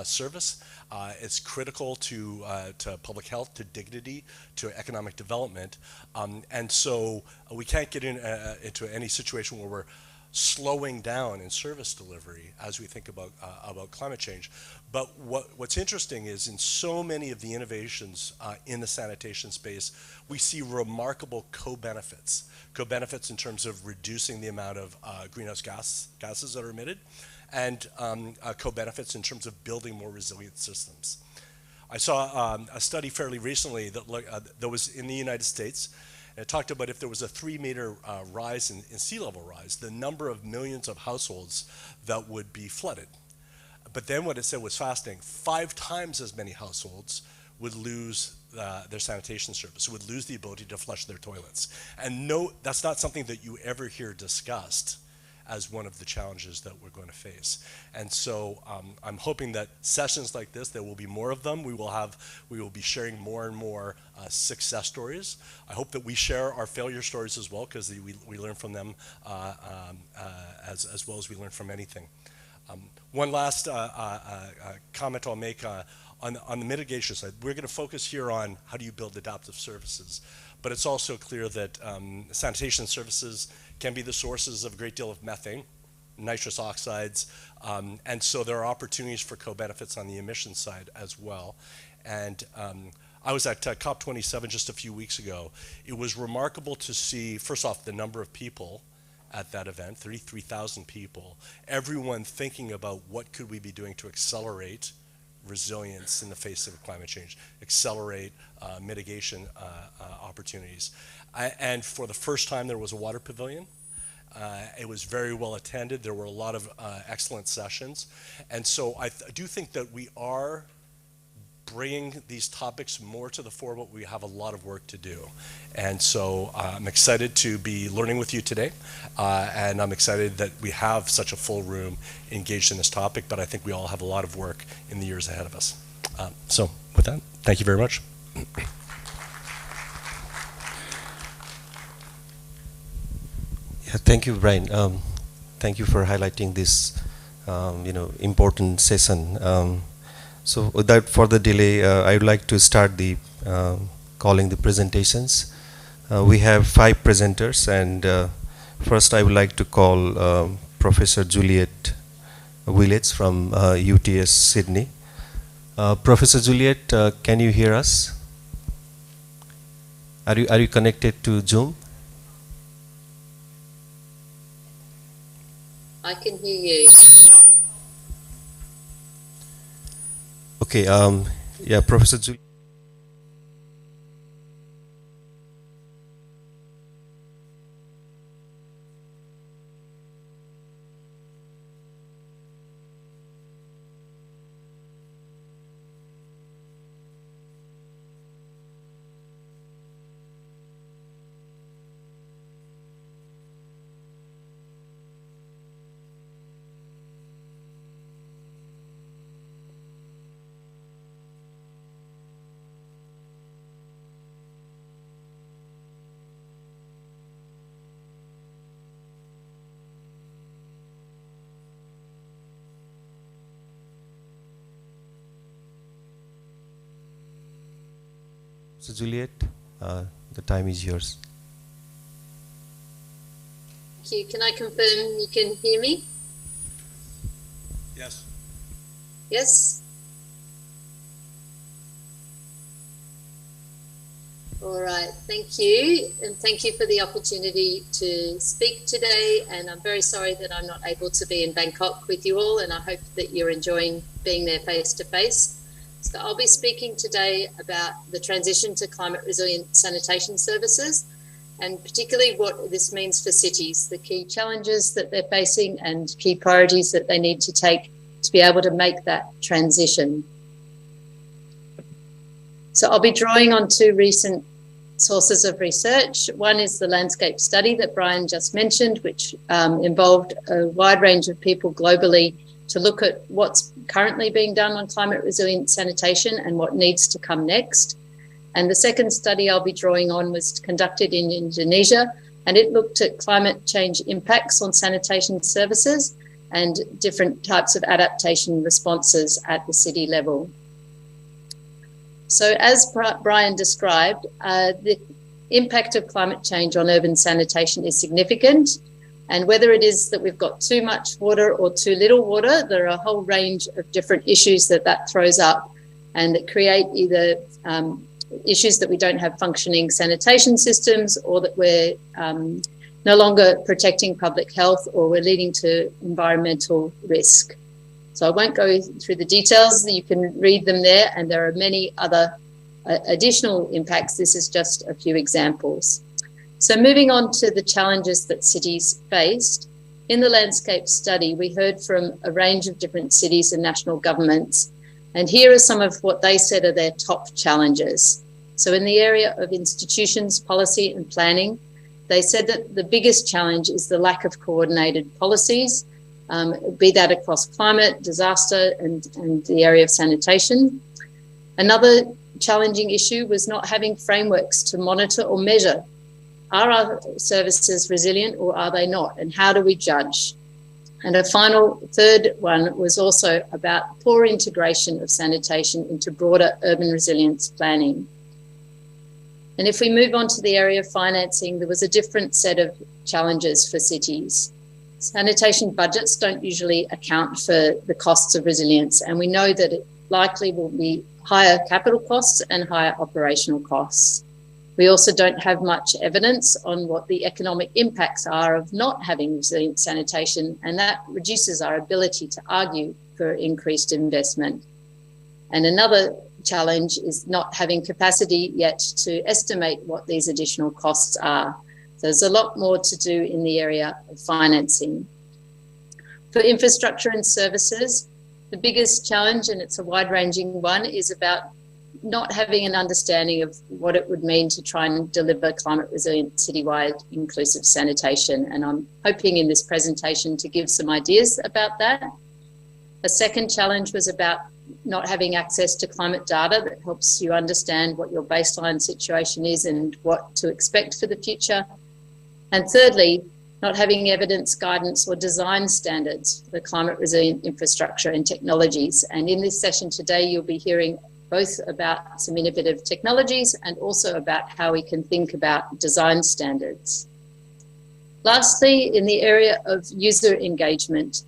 service. It's critical to public health, to dignity, to economic development. And so we can't get into any situation where we're slowing down in service delivery as we think about climate change. But what's interesting is in so many of the innovations in the sanitation space, we see remarkable co-benefits. Co-benefits in terms of reducing the amount of greenhouse gases that are emitted, and co-benefits in terms of building more resilient systems. I saw a study fairly recently that was in the United States. And it talked about if there was a 3-meter rise in sea level rise, the number of millions of households that would be flooded. But then what it said was fascinating. 5 times as many households would lose their sanitation service, would lose the ability to flush their toilets. And no, that's not something that you ever hear discussed as one of the challenges that we're going to face. And so I'm hoping that sessions like this, there will be more of them. We will be sharing more and more success stories. I hope that we share our failure stories as well, because we learn from them as well as we learn from anything. One last comment I'll make on the mitigation side. We're going to focus here on how do you build adaptive services. But it's also clear that sanitation services can be the sources of a great deal of methane, nitrous oxides, and so there are opportunities for co-benefits on the emissions side as well. And I was at COP27 just a few weeks ago. It was remarkable to see, first off, the number of people at that event, 33,000 people, everyone thinking about what could we be doing to accelerate resilience in the face of climate change, accelerate mitigation opportunities. And for the first time, there was a water pavilion. It was very well attended. There were a lot of excellent sessions. And so I do think that we are bringing these topics more to the fore, but we have a lot of work to do. And so I'm excited to be learning with you today. And I'm excited that we have such a full room engaged in this topic, but I think we all have a lot of work in the years ahead of us. So with that, thank you very much. Yeah, thank you, Brian. Thank you for highlighting this, important session. So without further delay, I would like to start the calling the presentations. We have 5 presenters, and first I would like to call Professor Juliet Willets from UTS Sydney. Professor Juliet, can you hear us? Are you connected to Zoom? I can hear you. Okay, yeah, Professor Juliet. So Juliet, the time is yours. Thank you. Can I confirm you can hear me? Yes. Yes? All right, thank you. And thank you for the opportunity to speak today. And I'm very sorry that I'm not able to be in Bangkok with you all, and I hope that you're enjoying being there face to face. So I'll be speaking today about the transition to climate resilient sanitation services, and particularly what this means for cities, the key challenges that they're facing and key priorities that they need to take to be able to make that transition. So I'll be drawing on 2 recent sources of research. One is the landscape study that Brian just mentioned, which involved a wide range of people globally to look at what's currently being done on climate resilient sanitation and what needs to come next. And the second study I'll be drawing on was conducted in Indonesia, and it looked at climate change impacts on sanitation services and different types of adaptation responses at the city level. So as Brian described, the impact of climate change on urban sanitation is significant. And whether it is that we've got too much water or too little water, there are a whole range of different issues that throws up and that create either issues that we don't have functioning sanitation systems, or that we're no longer protecting public health, or we're leading to environmental risk. So I won't go through the details. You can read them there, and there are many other additional impacts. This is just a few examples. So moving on to the challenges that cities faced. In the landscape study, we heard from a range of different cities and national governments, and here are some of what they said are their top challenges. So in the area of institutions, policy and planning, they said that the biggest challenge is the lack of coordinated policies, be that across climate, disaster, and the area of sanitation. Another challenging issue was not having frameworks to monitor or measure. Are our services resilient or are they not? And how do we judge? And a final third one was also about poor integration of sanitation into broader urban resilience planning. And if we move on to the area of financing, there was a different set of challenges for cities. Sanitation budgets don't usually account for the costs of resilience, and we know that it likely will be higher capital costs and higher operational costs. We also don't have much evidence on what the economic impacts are of not having resilient sanitation, and that reduces our ability to argue for increased investment. And another challenge is not having capacity yet to estimate what these additional costs are. So there's a lot more to do in the area of financing. For infrastructure and services, the biggest challenge, and it's a wide-ranging one, is about not having an understanding of what it would mean to try and deliver climate resilient citywide inclusive sanitation. And I'm hoping in this presentation to give some ideas about that. A second challenge was about not having access to climate data that helps you understand what your baseline situation is and what to expect for the future. And thirdly, not having evidence, guidance or design standards for climate resilient infrastructure and technologies. And in this session today, you'll be hearing both about some innovative technologies and also about how we can think about design standards. Lastly, in the area of user engagement,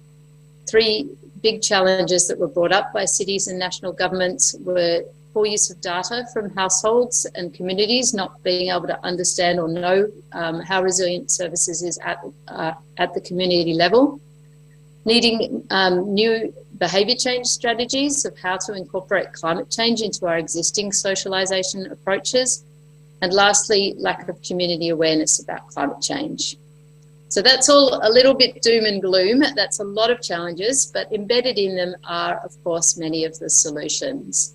three big challenges that were brought up by cities and national governments were poor use of data from households and communities, not being able to understand or know how resilient services is at the community level, needing new behaviour change strategies of how to incorporate climate change into our existing socialisation approaches, and lastly, lack of community awareness about climate change. So that's all a little bit doom and gloom. That's a lot of challenges, but embedded in them are, of course, many of the solutions.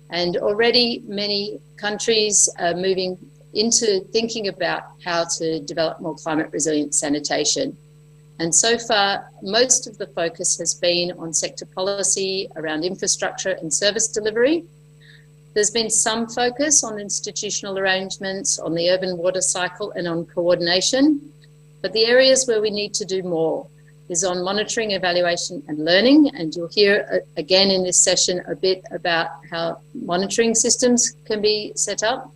And already many countries are moving into thinking about how to develop more climate resilient sanitation. And so far, most of the focus has been on sector policy around infrastructure and service delivery. There's been some focus on institutional arrangements, on the urban water cycle and on coordination. But the areas where we need to do more is on monitoring, evaluation and learning. And you'll hear again in this session a bit about how monitoring systems can be set up.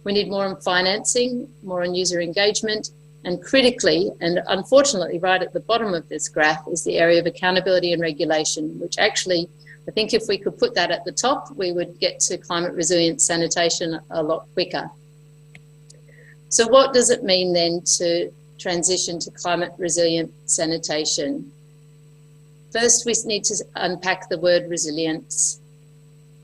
We need more on financing, more on user engagement, and critically, and unfortunately right at the bottom of this graph, is the area of accountability and regulation, which actually, I think if we could put that at the top, we would get to climate resilient sanitation a lot quicker. So what does it mean then to transition to climate resilient sanitation? First, we need to unpack the word resilience.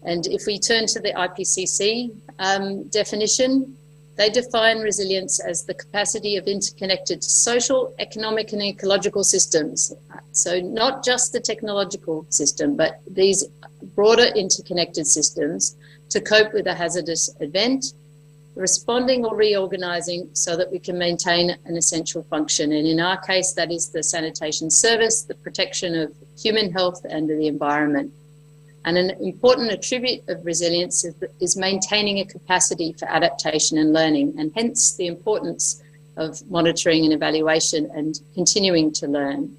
And if we turn to the IPCC definition, they define resilience as the capacity of interconnected social, economic and ecological systems. So not just the technological system, but these broader interconnected systems to cope with a hazardous event, responding or reorganising so that we can maintain an essential function. And in our case, that is the sanitation service, the protection of human health and the environment. And an important attribute of resilience is maintaining a capacity for adaptation and learning, and hence the importance of monitoring and evaluation and continuing to learn.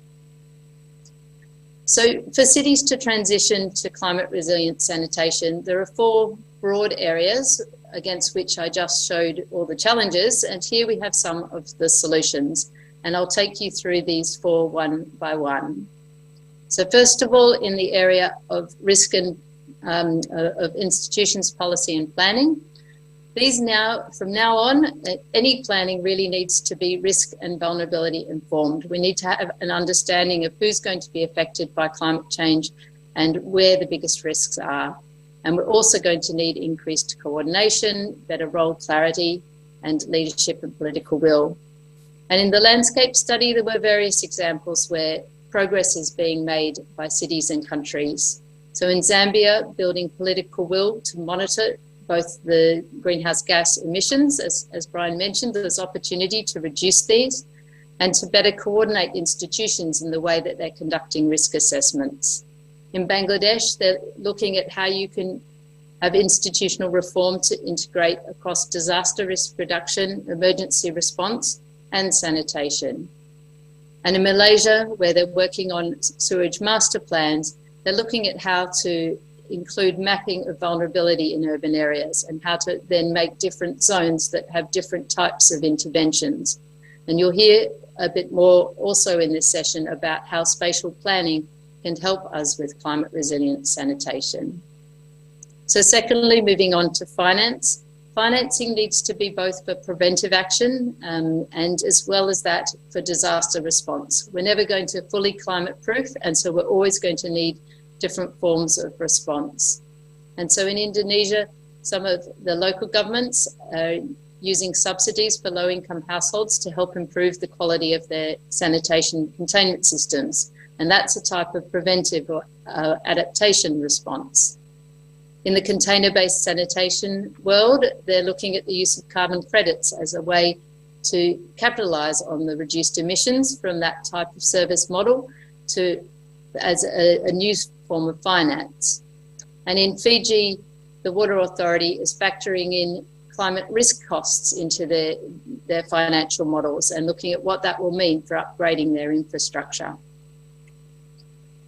So for cities to transition to climate resilient sanitation, there are 4 broad areas against which I just showed all the challenges, and here we have some of the solutions, and I'll take you through these 4 one by one. So first of all, in the area of risk and of institutions, policy and planning, from now on, any planning really needs to be risk and vulnerability informed. We need to have an understanding of who's going to be affected by climate change and where the biggest risks are. And we're also going to need increased coordination, better role clarity, and leadership and political will. And in the landscape study, there were various examples where progress is being made by cities and countries. So in Zambia, building political will to monitor both the greenhouse gas emissions, as Brian mentioned, there's opportunity to reduce these and to better coordinate institutions in the way that they're conducting risk assessments. In Bangladesh, they're looking at how you can have institutional reform to integrate across disaster risk reduction, emergency response, and sanitation. And in Malaysia, where they're working on sewage master plans, they're looking at how to include mapping of vulnerability in urban areas and how to then make different zones that have different types of interventions. And you'll hear a bit more also in this session about how spatial planning can help us with climate resilient sanitation. So secondly, moving on to finance. Financing needs to be both for preventive action and as well as that for disaster response. We're never going to fully climate proof, and so we're always going to need different forms of response. And so in Indonesia, some of the local governments are using subsidies for low-income households to help improve the quality of their sanitation containment systems. And that's a type of preventive or adaptation response. In the container-based sanitation world, they're looking at the use of carbon credits as a way to capitalise on the reduced emissions from that type of service model as a new form of finance. And in Fiji, the Water Authority is factoring in climate risk costs into their financial models and looking at what that will mean for upgrading their infrastructure.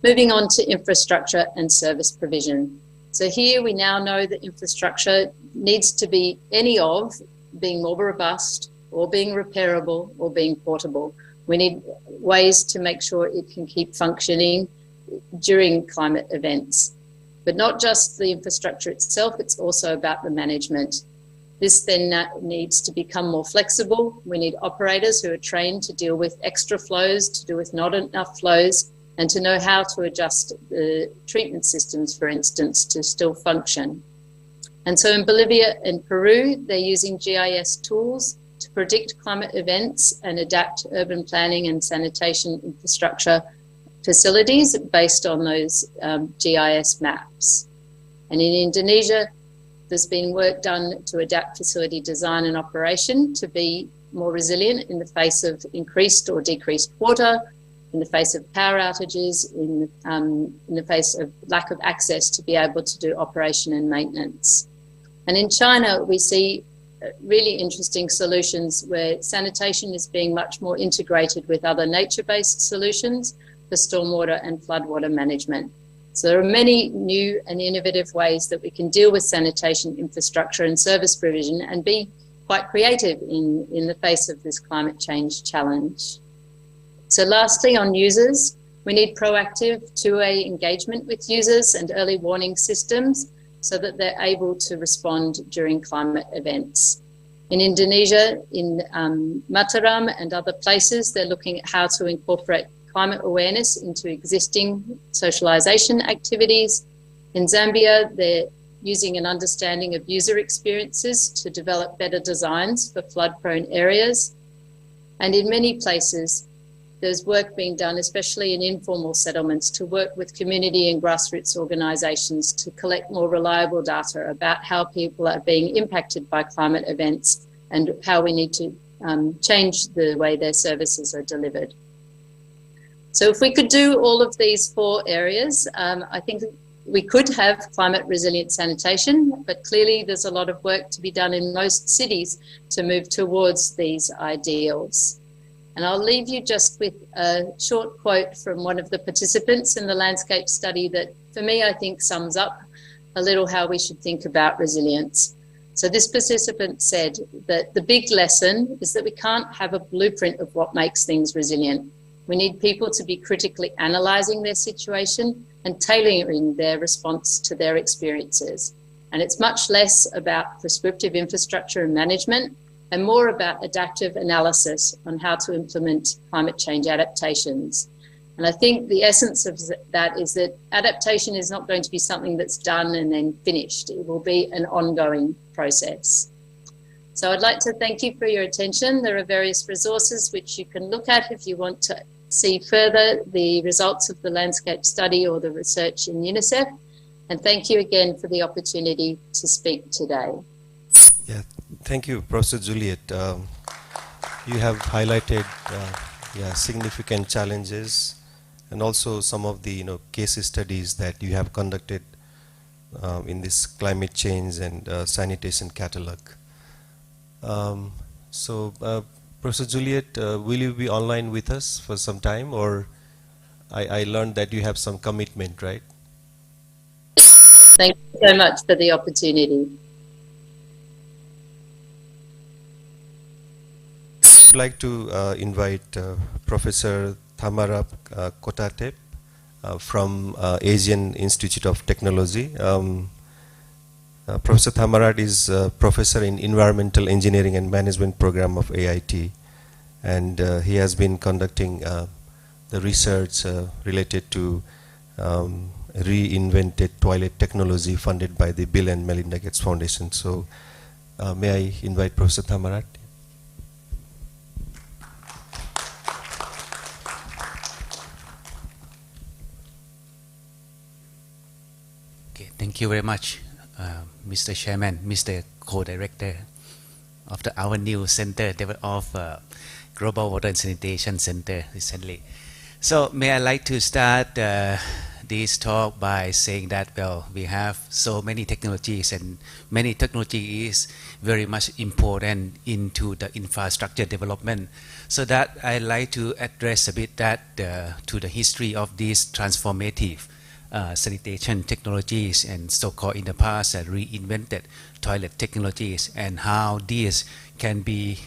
Moving on to infrastructure and service provision. So here we now know that infrastructure needs to be any of being more robust or being repairable or being portable. We need ways to make sure it can keep functioning during climate events. But not just the infrastructure itself, it's also about the management. This then needs to become more flexible. We need operators who are trained to deal with extra flows, to deal with not enough flows, and to know how to adjust the treatment systems, for instance, to still function. And so in Bolivia and Peru, they're using GIS tools to predict climate events and adapt urban planning and sanitation infrastructure facilities based on those GIS maps. And in Indonesia, there's been work done to adapt facility design and operation to be more resilient in the face of increased or decreased water, in the face of power outages, in the face of lack of access to be able to do operation and maintenance. And in China, we see really interesting solutions where sanitation is being much more integrated with other nature-based solutions for stormwater and floodwater management. So there are many new and innovative ways that we can deal with sanitation infrastructure and service provision and be quite creative in the face of this climate change challenge. So lastly, on users, we need proactive two-way engagement with users and early warning systems so that they're able to respond during climate events. In Indonesia, in Mataram and other places, they're looking at how to incorporate climate awareness into existing socialization activities. In Zambia, they're using an understanding of user experiences to develop better designs for flood-prone areas. And in many places, there's work being done, especially in informal settlements, to work with community and grassroots organisations to collect more reliable data about how people are being impacted by climate events and how we need to change the way their services are delivered. So if we could do all of these 4 areas, I think we could have climate resilient sanitation, but clearly there's a lot of work to be done in most cities to move towards these ideals. And I'll leave you just with a short quote from one of the participants in the landscape study that, for me, I think sums up a little how we should think about resilience. So this participant said that the big lesson is that we can't have a blueprint of what makes things resilient. We need people to be critically analysing their situation and tailoring their response to their experiences. And it's much less about prescriptive infrastructure and management and more about adaptive analysis on how to implement climate change adaptations. And I think the essence of that is that adaptation is not going to be something that's done and then finished. It will be an ongoing process. So I'd like to thank you for your attention. There are various resources which you can look at if you want to see further the results of the landscape study or the research in UNICEF. And thank you again for the opportunity to speak today. Yeah, thank you, Professor Juliet. You have highlighted significant challenges and also some of the case studies that you have conducted in this climate change and sanitation catalog. Professor Juliet, will you be online with us for some time, or I learned that you have some commitment, right? Thank you so much for the opportunity. I'd like to invite Professor Thamara Kotatep from Asian Institute of Technology. Professor Thamarat is professor in Environmental Engineering and Management program of AIT, and he has been conducting the research related to reinvented toilet technology funded by the Bill and Melinda Gates Foundation. So may I invite Professor Thamarat? Thank you very much, Mr. Chairman, Mr. Co-Director of our new Center of Global Water and Sanitation Center recently. So may I like to start this talk by saying that, well, we have so many technologies, and many technology is very much important into the infrastructure development. So that I like to address a bit that to the history of these transformative sanitation technologies, and so-called in the past reinvented toilet technologies, and how these can be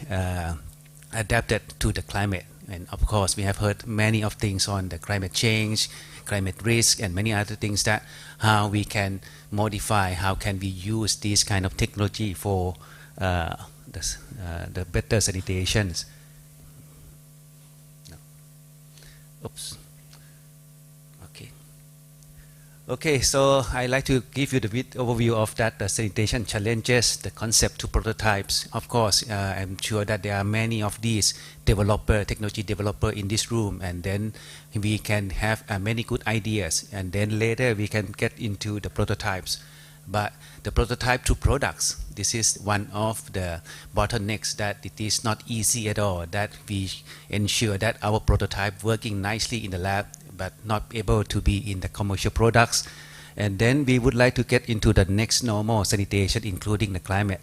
adapted to the climate. And of course, we have heard many of things on the climate change, climate risk, and many other things, that how we can modify, how can we use this kind of technology for the better sanitations. Oops. Okay, so I'd like to give you the bit overview of that, the sanitation challenges, the concept to prototypes. Of course, I'm sure that there are many of these technology developer in this room, and then we can have many good ideas, and then later we can get into the prototypes. But the prototype to products, this is one of the bottlenecks, that it is not easy at all, that we ensure that our prototype working nicely in the lab, but not able to be in the commercial products. And then we would like to get into the next normal sanitation, including the climate.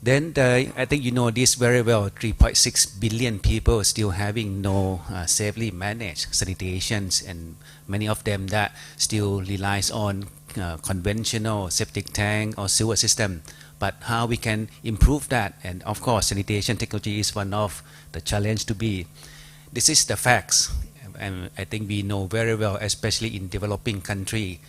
Then I think you know this very well, 3.6 billion people still having no safely managed sanitations, and many of them that still relies on conventional septic tank or sewer system. But how we can improve that? And of course, sanitation technology is one of the challenge to be. This is the facts. And I think we know very well, especially in developing country,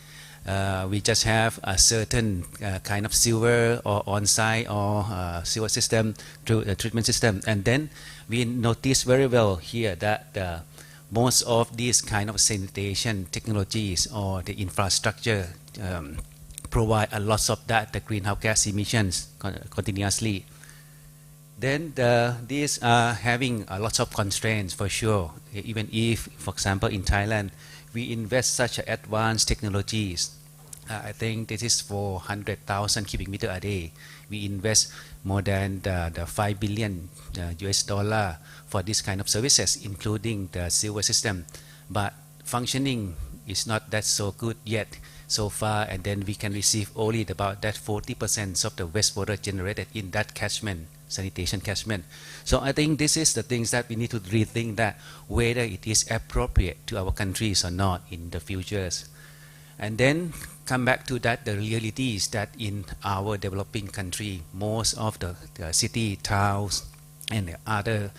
we just have a certain kind of sewer or on-site or sewer system, treatment system, and then we notice very well here that most of these kind of sanitation technologies or the infrastructure provide a lot of that, the greenhouse gas emissions continuously. Then these are having a lot of constraints for sure. Even if, for example, in Thailand, we invest such advanced technologies. I think this is for 100,000 cubic meter a day. We invest more than the 5 billion US dollar for this kind of services, including the sewer system. But functioning is not that so good yet so far, and then we can receive only about that 40% of the wastewater generated in that catchment. sanitation catchment. So I think this is the things that we need to rethink, that whether it is appropriate to our countries or not in the futures. And then come back to that, the reality is that in our developing country, most of the city, towns, and the other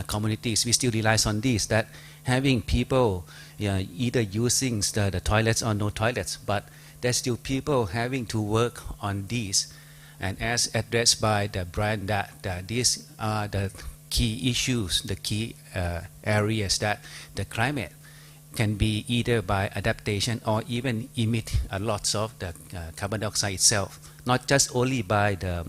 communities, we still rely on this, that having people either using the toilets or no toilets, but there's still people having to work on these. And as addressed by the Brian, that these are the key issues, the key areas that the climate can be either by adaptation or even emit lots of the carbon dioxide itself, not just only by the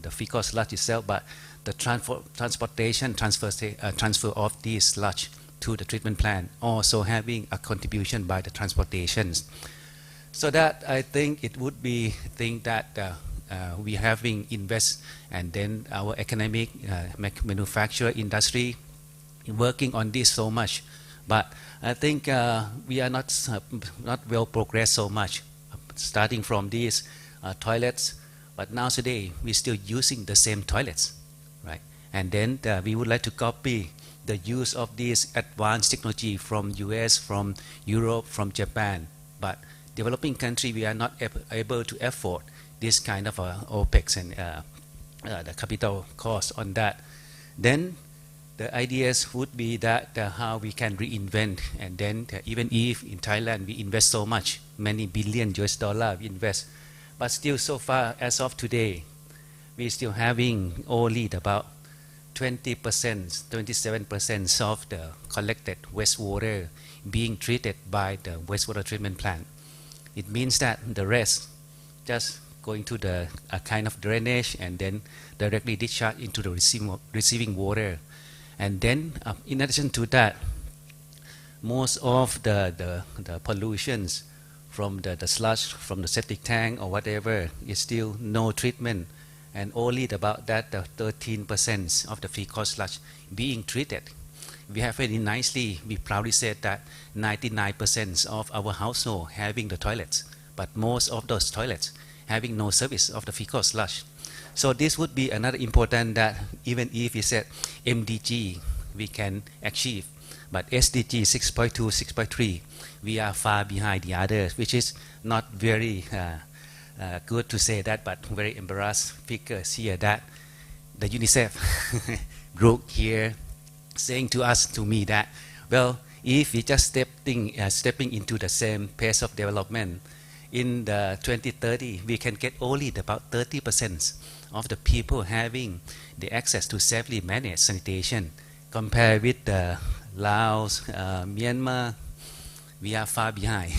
fecal sludge itself, but the transportation, transfer of these sludge to the treatment plant, also having a contribution by the transportations. So that I think it would be thing that we having invest, and then our economic manufacturer industry working on this so much, but I think we are not well progressed so much, starting from these toilets. But now today we're still using the same toilets, right? And then we would like to copy the use of this advanced technology from US, from Europe, from Japan. But developing country, we are not able to afford this kind of OPEX and the capital cost on that. Then the ideas would be that how we can reinvent, and then even if in Thailand we invest so much, many billion US dollar we invest, but still so far as of today, we're still having only about 20%, 27% of the collected wastewater being treated by the wastewater treatment plant. It means that the rest just going to the kind of drainage and then directly discharged into the receiving water. And then in addition to that, most of the pollutions from the sludge from the septic tank or whatever is still no treatment, and only about that 13% of the fecal sludge being treated. We have very nicely, we proudly said that 99% of our household having the toilets, but most of those toilets having no service of the fecal sludge. So this would be another important, that even if we said MDG we can achieve, but SDG 6.2, 6.3, we are far behind the others, which is not very good to say that, but very embarrassed figures here that the UNICEF group here saying to me that, well, if we just stepping into the same pace of development, in the 2030 we can get only about 30% of the people having the access to safely managed sanitation. Compared with the Laos, Myanmar, we are far behind,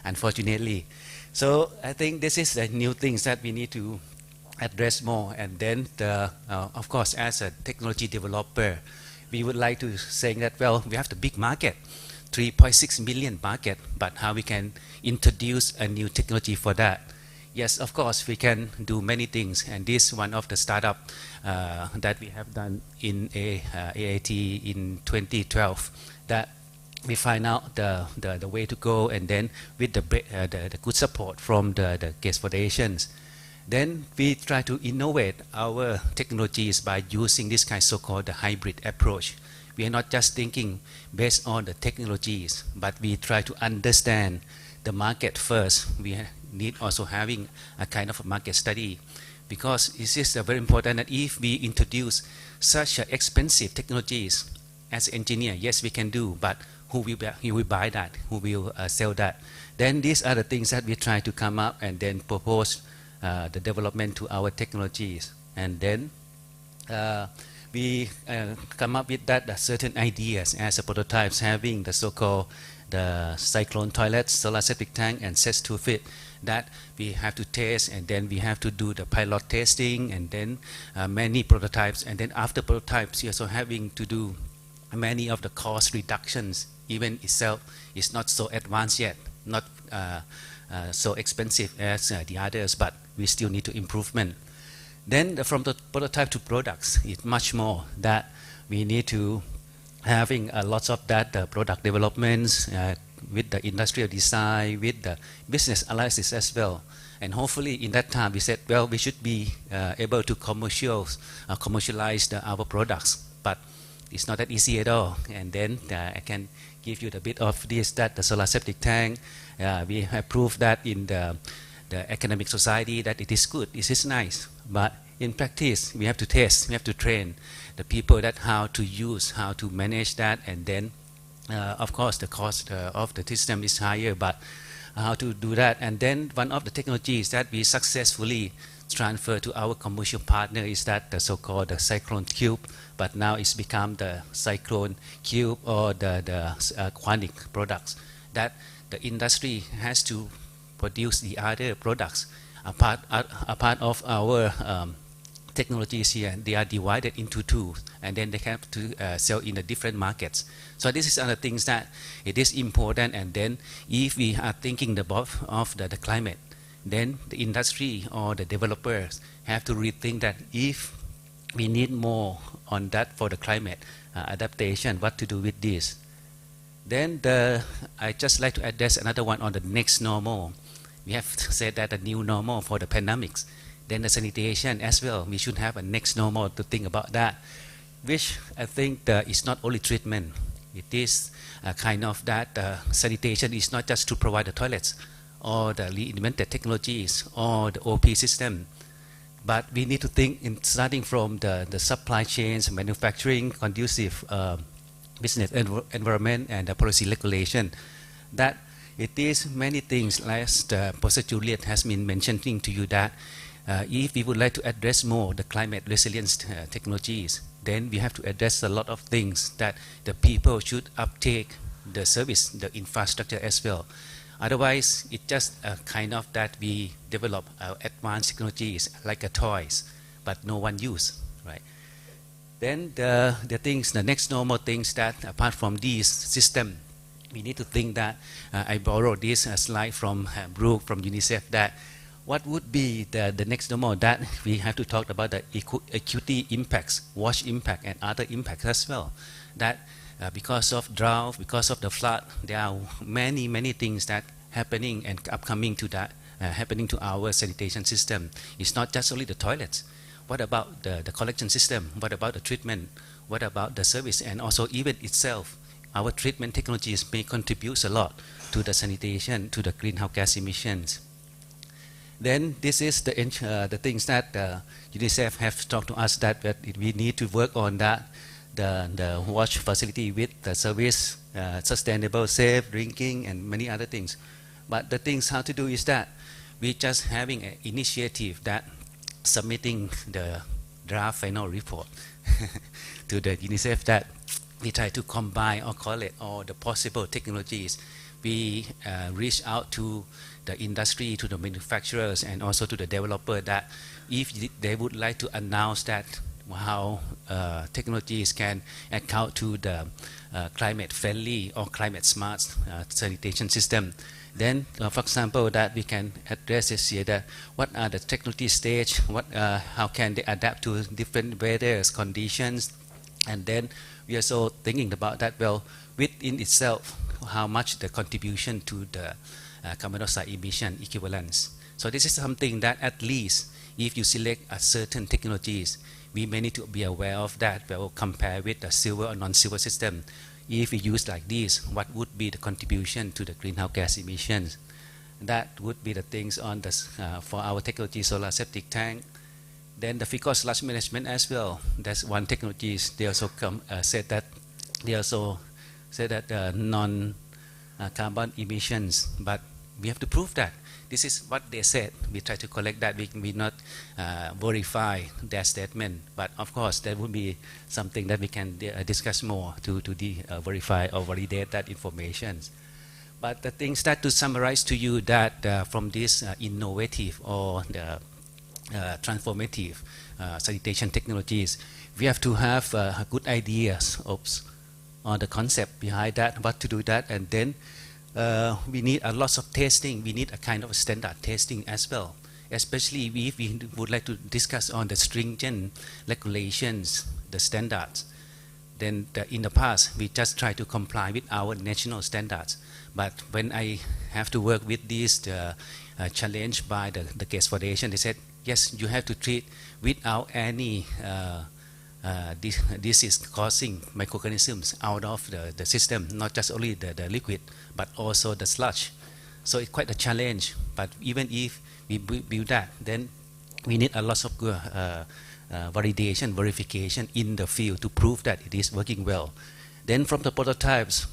unfortunately. So I think this is the new things that we need to address more. And then, of course, as a technology developer, we would like to say that, well, we have the big market, 3.6 million market, but how we can introduce a new technology for that? Yes, of course, we can do many things, and this one of the startup that we have done in AIT in 2012, that we find out the way to go, and then with the good support from the guest foundations, then we try to innovate our technologies by using this kind of so-called the hybrid approach. We are not just thinking based on the technologies, but we try to understand the market first. We need also having a kind of a market study, because it is very important that if we introduce such expensive technologies as an engineer, yes, we can do, but who will buy that? Who will sell that? Then these are the things that we try to come up and then propose the development to our technologies. And then we come up with that certain ideas as a prototypes, having the so-called the cyclone toilets, solar septic tank, and sets to fit, that we have to test, and then we have to do the pilot testing, and then many prototypes, and then after prototypes you're also having to do many of the cost reductions. Even itself is not so advanced yet, not so expensive as the others, but we still need to improvement. Then from the prototype to products, it's much more that we need to having lots of that product developments with the industrial design, with the business analysis as well. And hopefully in that time we said, well, we should be able to commercialize our products, but it's not that easy at all. And then I can give you a bit of this, that the solar septic tank, we have proved that in the economic society that it is good, it is nice. But in practice, we have to test, we have to train the people that how to use, how to manage that, and then of course the cost of the system is higher, but how to do that. And then one of the technologies that we successfully transfer to our commercial partner is that the so-called the cyclone cube, but now it's become the cyclone cube or the quantic products that the industry has to produce the other products. A part of our technologies here, they are divided into two, and then they have to sell in the different markets. So this is other things that it is important. And then if we are thinking about of the climate, then the industry or the developers have to rethink that if we need more on that for the climate adaptation, what to do with this. Then I just like to address another one on the next normal. We have said that the new normal for the pandemics. Then the sanitation as well. We should have a next normal to think about that, which I think is not only treatment. It is kind of that sanitation is not just to provide the toilets or the reinvented technologies or the OP system, but we need to think in starting from the supply chains, manufacturing, conducive business environment, and the policy regulation. That it is many things, as Professor Juliet has been mentioning to you, that if we would like to address more the climate resilience technologies, then we have to address a lot of things that the people should uptake the service, the infrastructure as well. Otherwise, it's just kind of that we develop advanced technologies like a toys, but no one use, right? Then the things, the next normal things that apart from these system, we need to think that I borrowed this slide from Brooke from UNICEF, that what would be the next normal, that we have to talk about the acuity impacts, wash impact, and other impacts as well. That because of drought, because of the flood, there are many things that happening and upcoming to that, happening to our sanitation system. It's not just only the toilets. What about the collection system? What about the treatment? What about the service? And also even itself, our treatment technologies may contribute a lot to the sanitation, to the greenhouse gas emissions. Then this is the things that UNICEF have talked to us, that we need to work on that, the wash facility with the service, sustainable, safe drinking, and many other things. But the things how to do is that we just having an initiative that submitting the draft final report to the UNICEF, that we try to combine or collect all the possible technologies. We reach out to the industry, to the manufacturers, and also to the developer, that if they would like to announce that how technologies can account to the climate friendly or climate smart sanitation system, then for example that we can address this here, that what are the technology stage, how can they adapt to different weather conditions. And then we are also thinking about that, well, within itself, how much the contribution to the carbon dioxide emission equivalence. So this is something that at least if you select a certain technologies, we may need to be aware of that. We will compare with the silver or non-silver system. If we use like this, what would be the contribution to the greenhouse gas emissions? That would be the things on the for our technology solar septic tank. Then the fixed sludge management as well. That's one technology. They also said that non-carbon emissions, but we have to prove that. This is what they said. We try to collect that. We not verify their statement, but of course that would be something that we can discuss more to verify or validate that information. But the things that to summarize to you, that from this innovative or the transformative sanitation technologies, we have to have good ideas on the concept behind that, what to do that, and then we need a lot of testing. We need a kind of standard testing as well, especially if we would like to discuss on the stringent regulations, the standards. Then in the past, we just try to comply with our national standards. But when I have to work with these challenged by the gas foundation. They said, yes, you have to treat without any disease-causing microorganisms out of the system, not just only the liquid, but also the sludge. So it's quite a challenge. But even if we build that, then we need a lot of validation, verification in the field to prove that it is working well. Then from the prototypes,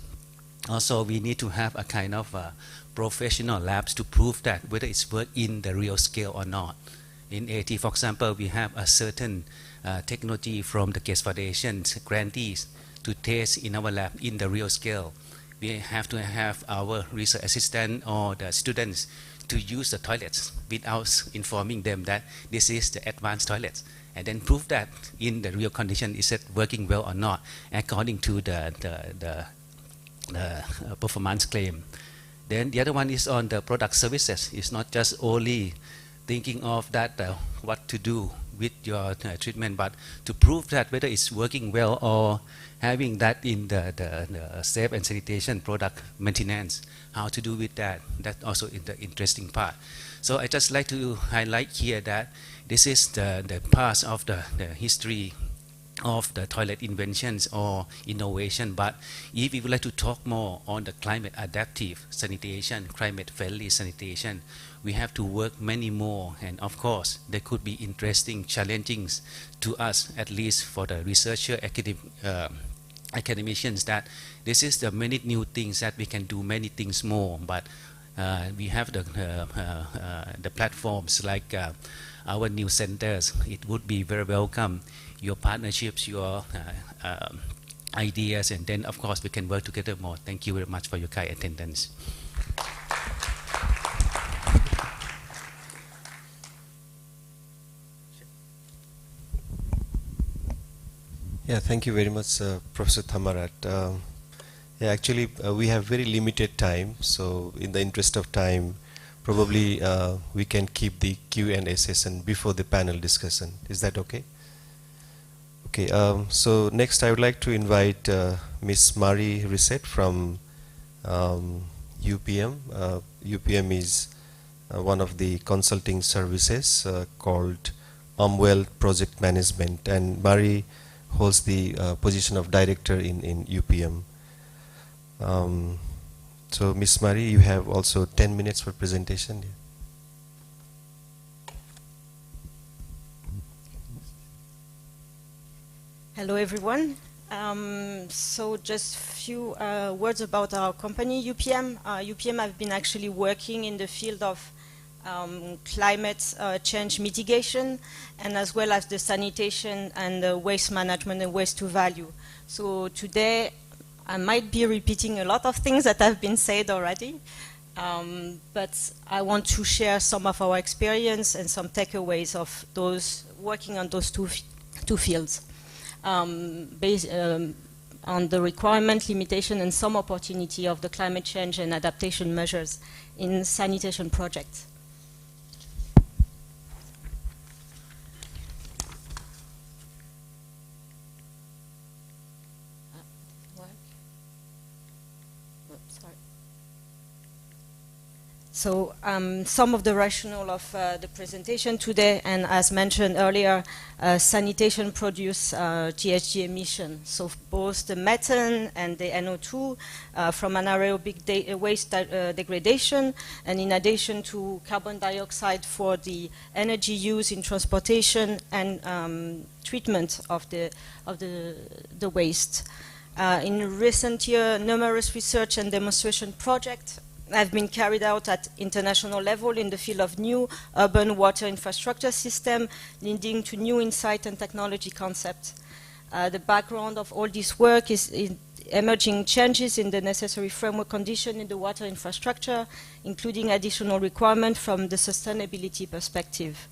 also we need to have a kind of professional labs to prove that whether it's work in the real scale or not. In AT, for example, we have a certain technology from the gas foundation's grantees to test in our lab in the real scale. We have to have our research assistant or the students to use the toilets without informing them that this is the advanced toilets, and then prove that in the real condition is it working well or not according to the performance claim. Then the other one is on the product services. It's not just only thinking of that what to do with your treatment, but to prove that whether it's working well or having that in the safe and sanitation product maintenance, how to do with that. That also is the interesting part. So I just like to highlight here that this is the past of the history of the toilet inventions or innovation. But if we would like to talk more on the climate adaptive sanitation, climate friendly sanitation, we have to work many more. And of course, there could be interesting challenges to us, at least for the researcher, academicians, that this is the many new things that we can do many things more. But we have the platforms like our new centers. It would be very welcome, your partnerships, your ideas, and then of course we can work together more. Thank you very much for your kind attendance. Yeah, thank you very much, Professor Thamarat. Yeah, actually, we have very limited time, so in the interest of time, probably we can keep the Q&A session before the panel discussion. Is that okay? Okay, so next I would like to invite Miss Marie Reset from UPM. UPM is one of the consulting services called Umwell Project Management, and Marie holds the position of director in UPM. So Miss Marie, you have also 10 minutes for presentation. Hello everyone. So just a few words about our company, UPM. UPM have been actually working in the field of climate change mitigation, and as well as the sanitation and the waste management and waste to value. So today I might be repeating a lot of things that have been said already, but I want to share some of our experience and some takeaways of those working on those two fields, based on the requirement, limitation, and some opportunity of the climate change and adaptation measures in sanitation projects. So some of the rationale of the presentation today, and as mentioned earlier, sanitation produce GHG emission. So both the methane and the NO2 from anaerobic waste degradation, and in addition to carbon dioxide for the energy use in transportation and treatment of the waste. In recent years, numerous research and demonstration projects have been carried out at international level in the field of new urban water infrastructure system, leading to new insight and technology concepts. The background of all this work is emerging changes in the necessary framework condition in the water infrastructure, including additional requirements from the sustainability perspective.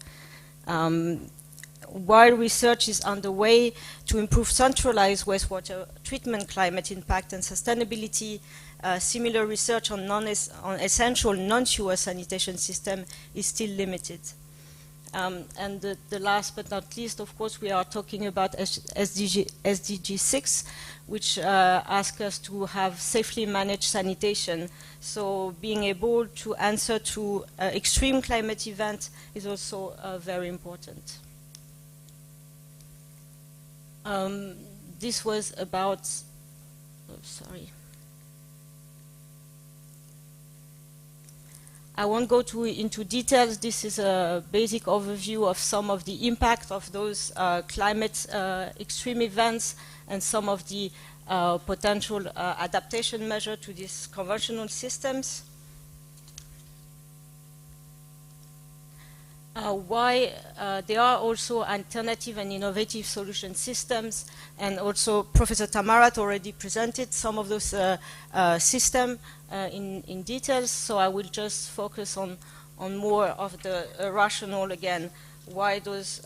While research is underway to improve centralized wastewater treatment, climate impact, and sustainability, similar research on essential non-sewer sanitation system is still limited. And the last but not least, of course, we are talking about SDG 6, which asks us to have safely managed sanitation. So being able to answer to extreme climate events is also very important. This was about, oh, sorry. I won't go into details. This is a basic overview of some of the impact of those climate extreme events and some of the potential adaptation measures to these conventional systems. Why there are also alternative and innovative solution systems, and also Professor Tamarat already presented some of those systems in details, so I will just focus on more of the rationale again, why those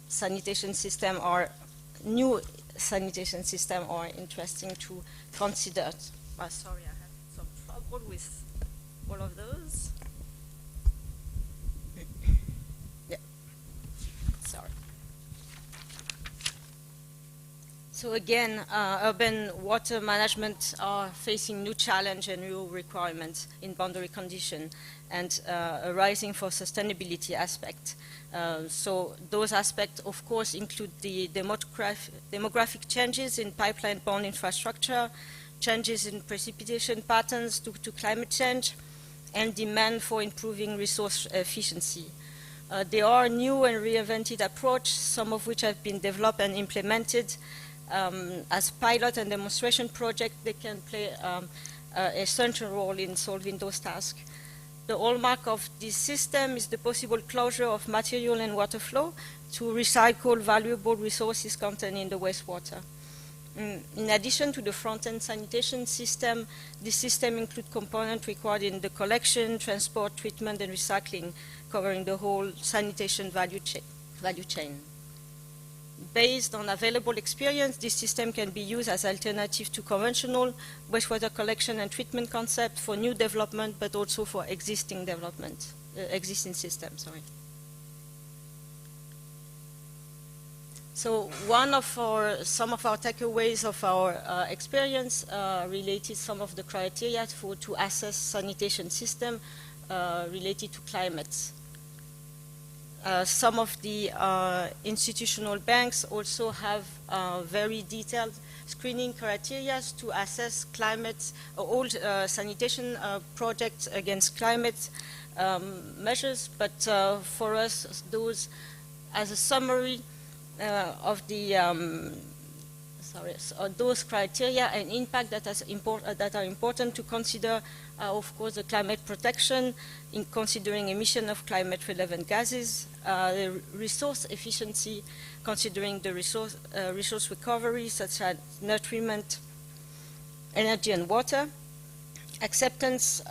sanitation systems are, new sanitation systems are interesting to consider. Sorry, I had some trouble with all of those. So again, urban water management are facing new challenge and new requirements in boundary condition, and arising for sustainability aspect. So those aspects, of course, include the demographic changes in pipeline-bound infrastructure, changes in precipitation patterns due to climate change, and demand for improving resource efficiency. There are new and reinvented approaches, some of which have been developed and implemented. As pilot and demonstration project, they can play a central role in solving those tasks. The hallmark of this system is the possible closure of material and water flow to recycle valuable resources contained in the wastewater. In addition to the front-end sanitation system, this system includes components required in the collection, transport, treatment, and recycling, covering the whole sanitation value chain. Based on available experience, this system can be used as alternative to conventional wastewater collection and treatment concept for new development, but also for existing development, existing systems. Sorry. So some of our takeaways of our experience related some of the criteria to assess sanitation system related to climate. Some of the institutional banks also have very detailed screening criteria to assess climate, all sanitation projects against climate measures, but for us, those as a summary of the those criteria and impact that are important to consider, of course, the climate protection, in considering emission of climate-relevant gases, the resource efficiency, considering the resource recovery, such as nutriment, energy, and water, acceptance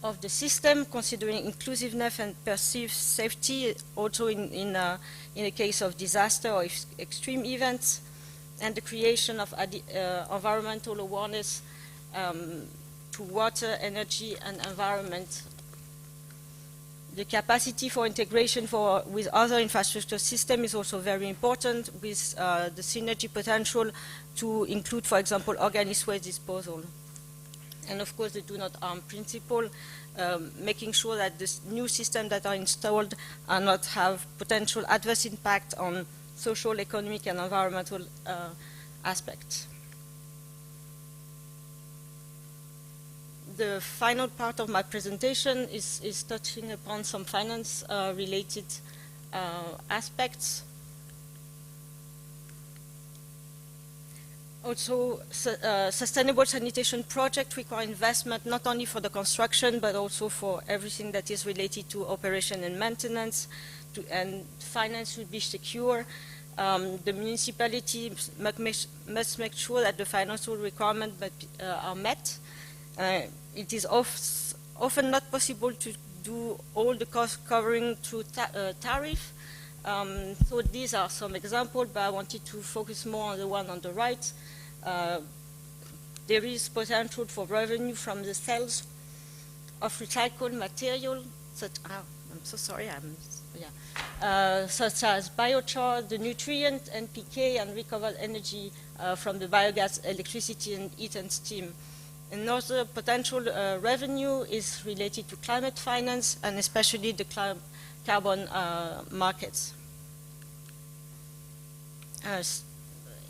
of the system, considering inclusiveness and perceived safety, also in a case of disaster or extreme events, and the creation of environmental awareness to water, energy, and environment. The capacity for integration with other infrastructure systems is also very important, with the synergy potential to include, for example, organic waste disposal. And of course, the do not harm principle, making sure that the new systems that are installed are not have potential adverse impact on social, economic, and environmental aspects. The final part of my presentation is touching upon some finance-related aspects. Also, sustainable sanitation projects require investment not only for the construction, but also for everything that is related to operation and maintenance, and finance should be secure. The municipality must make sure that the financial requirements are met. It is often not possible to do all the cost covering through tariff. So these are some examples, but I wanted to focus more on the one on the right. There is potential for revenue from the sales of recycled material. I'm so sorry, I'm such as biochar, the nutrient, NPK, and recovered energy from the biogas, electricity, and heat and steam. Another potential revenue is related to climate finance and especially the carbon markets.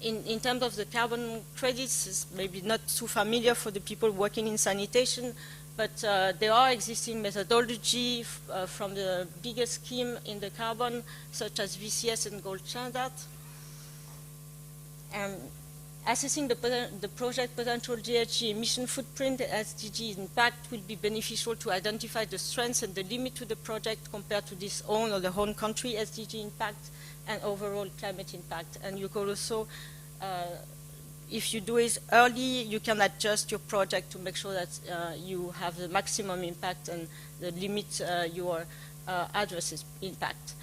In terms of the carbon credits, it's maybe not too familiar for the people working in sanitation, but there are existing methodology from the biggest scheme in the carbon, such as VCS and gold standard. Assessing the project potential GHG emission footprint, SDG impact will be beneficial to identify the strengths and the limit to the project compared to this own or the home country SDG impact and overall climate impact. And you could also, if you do it early, you can adjust your project to make sure that you have the maximum impact and the limit your adverse impact.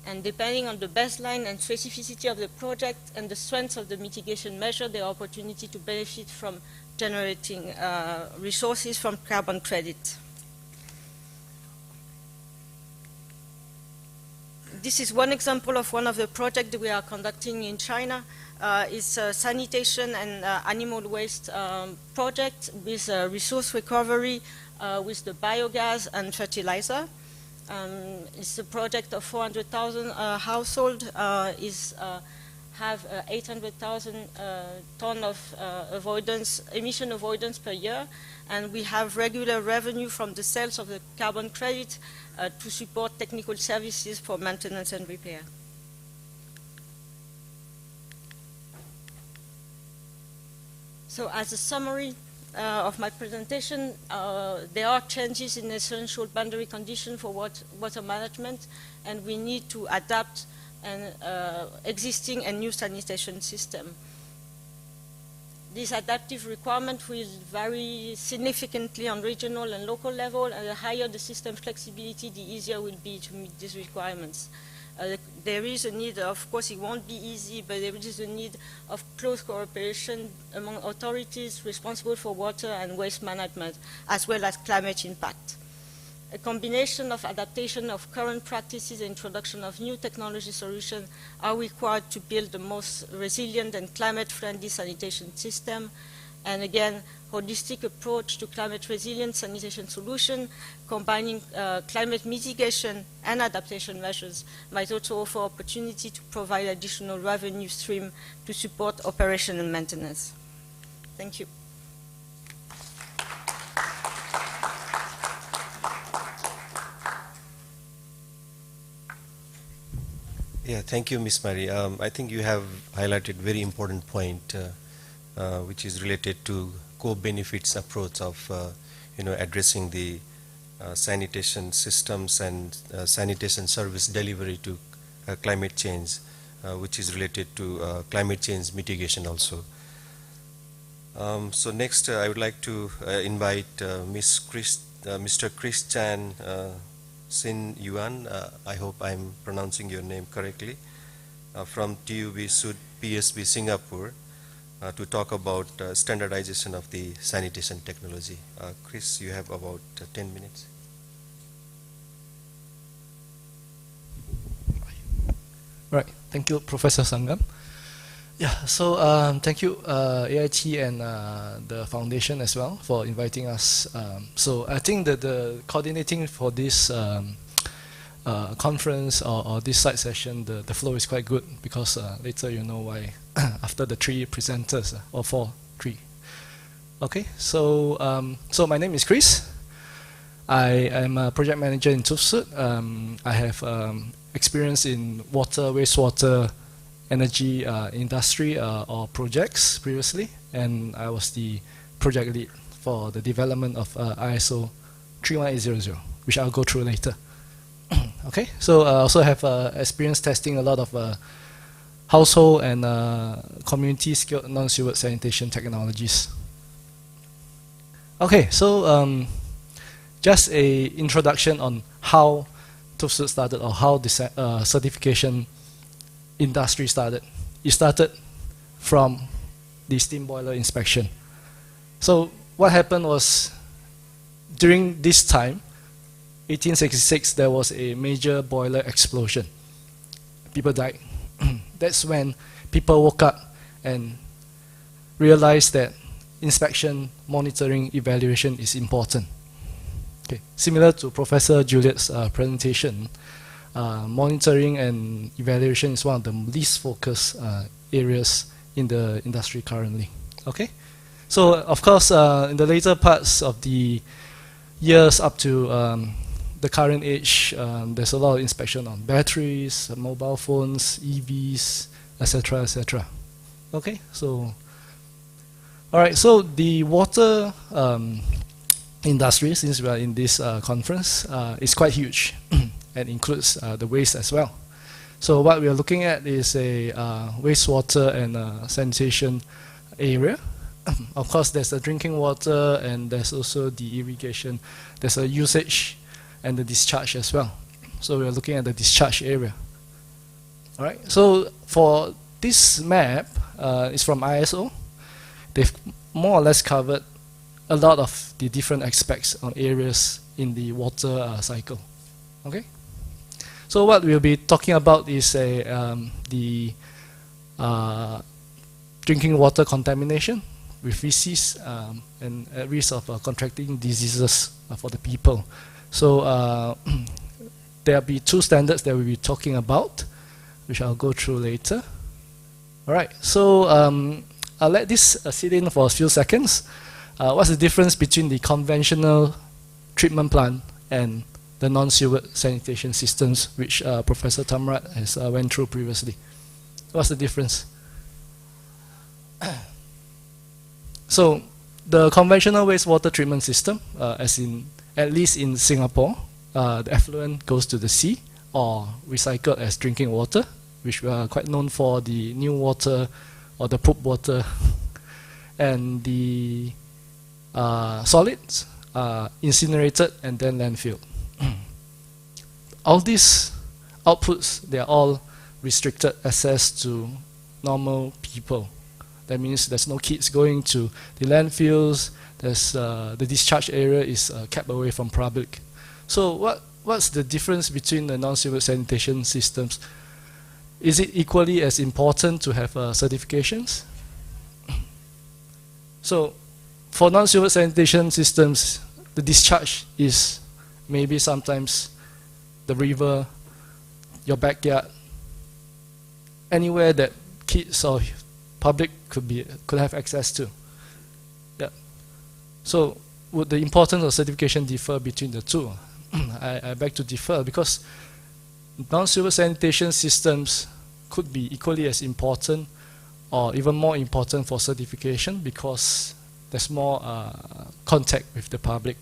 And depending on the baseline and specificity of the project and the strength of the mitigation measure, there are opportunity to benefit from generating resources from carbon credit. This is one example of one of the projects that we are conducting in China. It's a sanitation and animal waste project with resource recovery with the biogas and fertilizer. It's a project of 400,000 households. Have 800,000 ton of emission avoidance per year, and we have regular revenue from the sales of the carbon credit to support technical services for maintenance and repair. So as a summary of my presentation, there are changes in essential boundary conditions for water management, and we need to adapt an existing and new sanitation system. This adaptive requirement will vary significantly on regional and local level, and the higher the system flexibility, the easier it will be to meet these requirements. There is a need, of course it won't be easy, but there is a need of close cooperation among authorities responsible for water and waste management, as well as climate impact. A combination of adaptation of current practices and introduction of new technology solutions are required to build the most resilient and climate-friendly sanitation system. And again, holistic approach to climate resilient sanitation solution, combining climate mitigation and adaptation measures, might also offer opportunity to provide additional revenue stream to support operation and maintenance. Thank you. Yeah, thank you, Ms. Marie. I think you have highlighted very important point, which is related to co-benefits approach of, addressing the sanitation systems and sanitation service delivery to climate change, which is related to climate change mitigation also. So next, I would like to invite Mr. Chris Chan Sin Yuan, I hope I'm pronouncing your name correctly, from TUB Sud PSB Singapore, to talk about standardization of the sanitation technology. Chris, you have about 10 minutes. Right, thank you, Professor Sangam. Yeah, so thank you, AIT and the foundation as well for inviting us. So I think that the coordinating for this conference or this side session, the flow is quite good, because later you know why after the three presenters, or three. Okay, so so my name is Chris. I am a project manager in TUB. I have experience in water, wastewater, energy industry or projects previously, and I was the project lead for the development of ISO 31800, which I'll go through later. Okay, so I also have experience testing a lot of household and community scale non-sewer sanitation technologies. Okay, so just a introduction on how TUB started, or how the certification industry started. It started from the steam boiler inspection. So what happened was, during this time, 1866, there was a major boiler explosion. People died. That's when people woke up and realized that inspection, monitoring, evaluation is important. Okay. Similar to Professor Juliet's presentation, monitoring and evaluation is one of the least focused areas in the industry currently. Okay. So of course, in the later parts of the years up to the current age, there's a lot of inspection on batteries, mobile phones, EVs, etc., etc. Okay, so all right. So the water industry, since we are in this conference, is quite huge and includes the waste as well. So what we are looking at is a wastewater and sanitation area. Of course, there's the drinking water and there's also the irrigation. There's a usage and the discharge as well. So we are looking at the discharge area. All right. So for this map, it's from ISO. They've more or less covered a lot of the different aspects on areas in the water cycle. Okay. So what we'll be talking about is the drinking water contamination with feces and at risk of contracting diseases for the people. So there'll be two standards that we'll be talking about, which I'll go through later. All right, so I'll let this sit in for a few seconds. What's the difference between the conventional treatment plant and the non-sewer sanitation systems, which Professor Tamrat has went through previously? What's the difference? So the conventional wastewater treatment system, at least in Singapore, the effluent goes to the sea or recycled as drinking water, which we are quite known for the new water or the poop water, and the solids are incinerated and then landfill. All these outputs, they are all restricted access to normal people. That means there's no kids going to the landfills. There's the discharge area is kept away from public. So what's the difference between the non-sewer sanitation systems? Is it equally as important to have certifications? So for non-sewer sanitation systems, the discharge is maybe sometimes the river, your backyard, anywhere that kids or public could have access to. Yeah. So would the importance of certification differ between the two? I beg to differ, because non-sewer sanitation systems could be equally as important or even more important for certification because there's more contact with the public.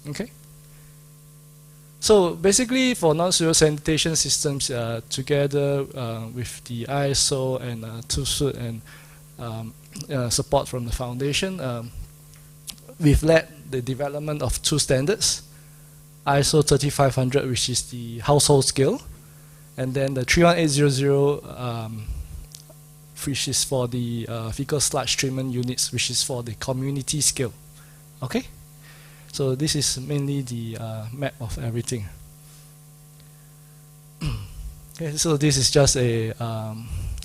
Okay. So basically, for non-sewer sanitation systems, together with the ISO and TUSUD and support from the foundation, we've led the development of two standards: ISO 3500, which is the household scale, and then the 31800, which is for the fecal sludge treatment units, which is for the community scale. Okay. So this is mainly the map of everything. Okay, so this is just a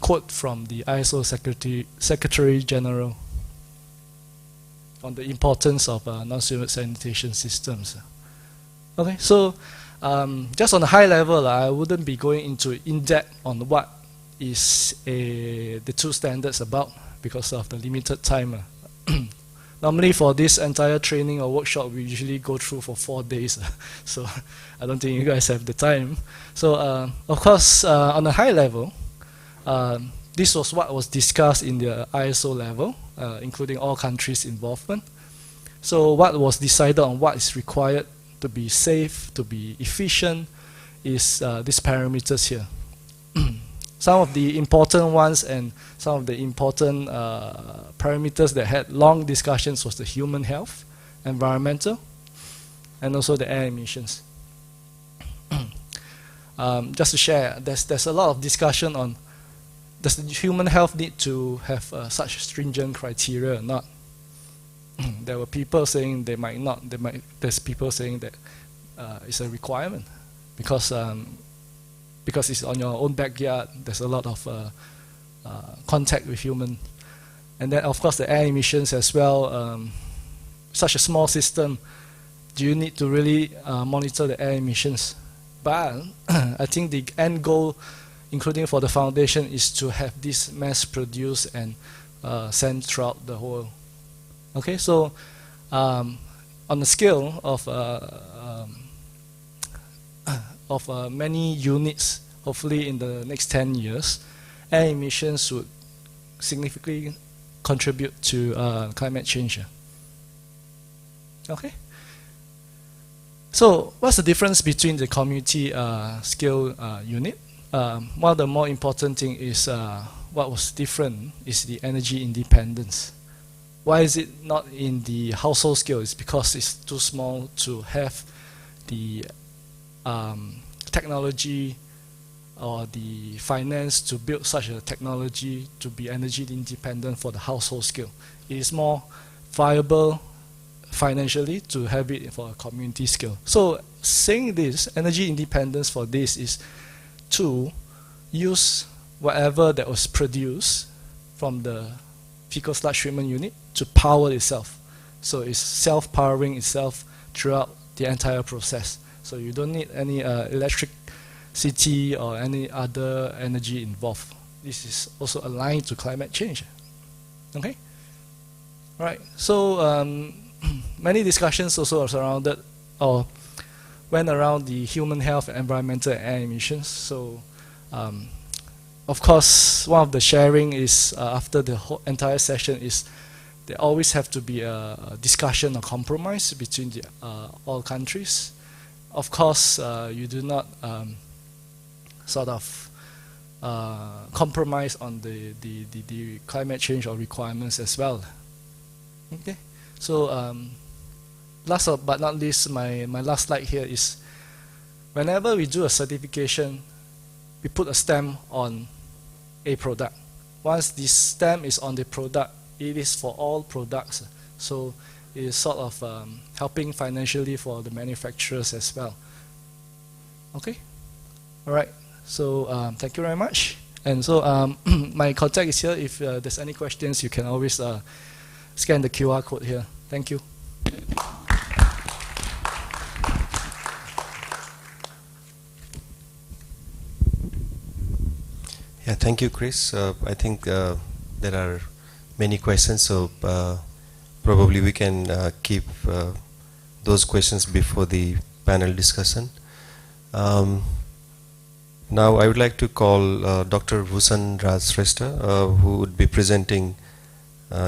quote from the ISO Secretary General on the importance of non-sewer sanitation systems. Okay, so just on a high level, I wouldn't be going into in-depth on what is the two standards about because of the limited time. Normally for this entire training or workshop, we usually go through for 4 days. So I don't think you guys have the time. So of course, on a high level, this was what was discussed in the ISO level, including all countries' involvement. So what was decided on what is required to be safe, to be efficient, is these parameters here. Some of the important ones and some of the important parameters that had long discussions was the human health, environmental, and also the air emissions. Just to share, there's a lot of discussion on does the human health need to have such stringent criteria or not. There were people saying they might not. There's people saying that is a requirement because it's on your own backyard. There's a lot of contact with human, and then of course the air emissions as well. Such a small system, do you need to really monitor the air emissions? But I think the end goal, including for the foundation, is to have this mass produced and sent throughout the whole. Okay, so on the scale of many units, hopefully in the next 10 years, air emissions would significantly contribute to climate change. Okay. So what's the difference between the community scale unit? One of the more important thing is what was different is the energy independence. Why is it not in the household scale? It's because it's too small to have the technology or the finance to build such a technology to be energy independent for the household scale. It is more viable financially to have it for a community scale. So saying this, energy independence for this is to use whatever that was produced from the fecal sludge treatment unit to power itself. So it's self-powering itself throughout the entire process. So you don't need any electricity or any other energy involved. This is also aligned to climate change. Okay? Right. So many discussions also are surrounded or went around the human health, environmental, and air emissions. So, of course, one of the sharing is after the whole entire session is there always have to be a discussion or compromise between the, all countries. Of course, you do not sort of compromise on the climate change or requirements as well. Okay. So last but not least, my last slide here is whenever we do a certification, we put a stamp on a product. Once this stamp is on the product, it is for all products. So it is sort of helping financially for the manufacturers as well. Okay? All right. So thank you very much. And so my contact is here. If there's any questions, you can always scan the QR code here. Thank you. Yeah, thank you, Chris. I think there are many questions, so probably we can keep those questions before the panel discussion. Now I would like to call Dr. Bhushan Raj Shrestha, who would be presenting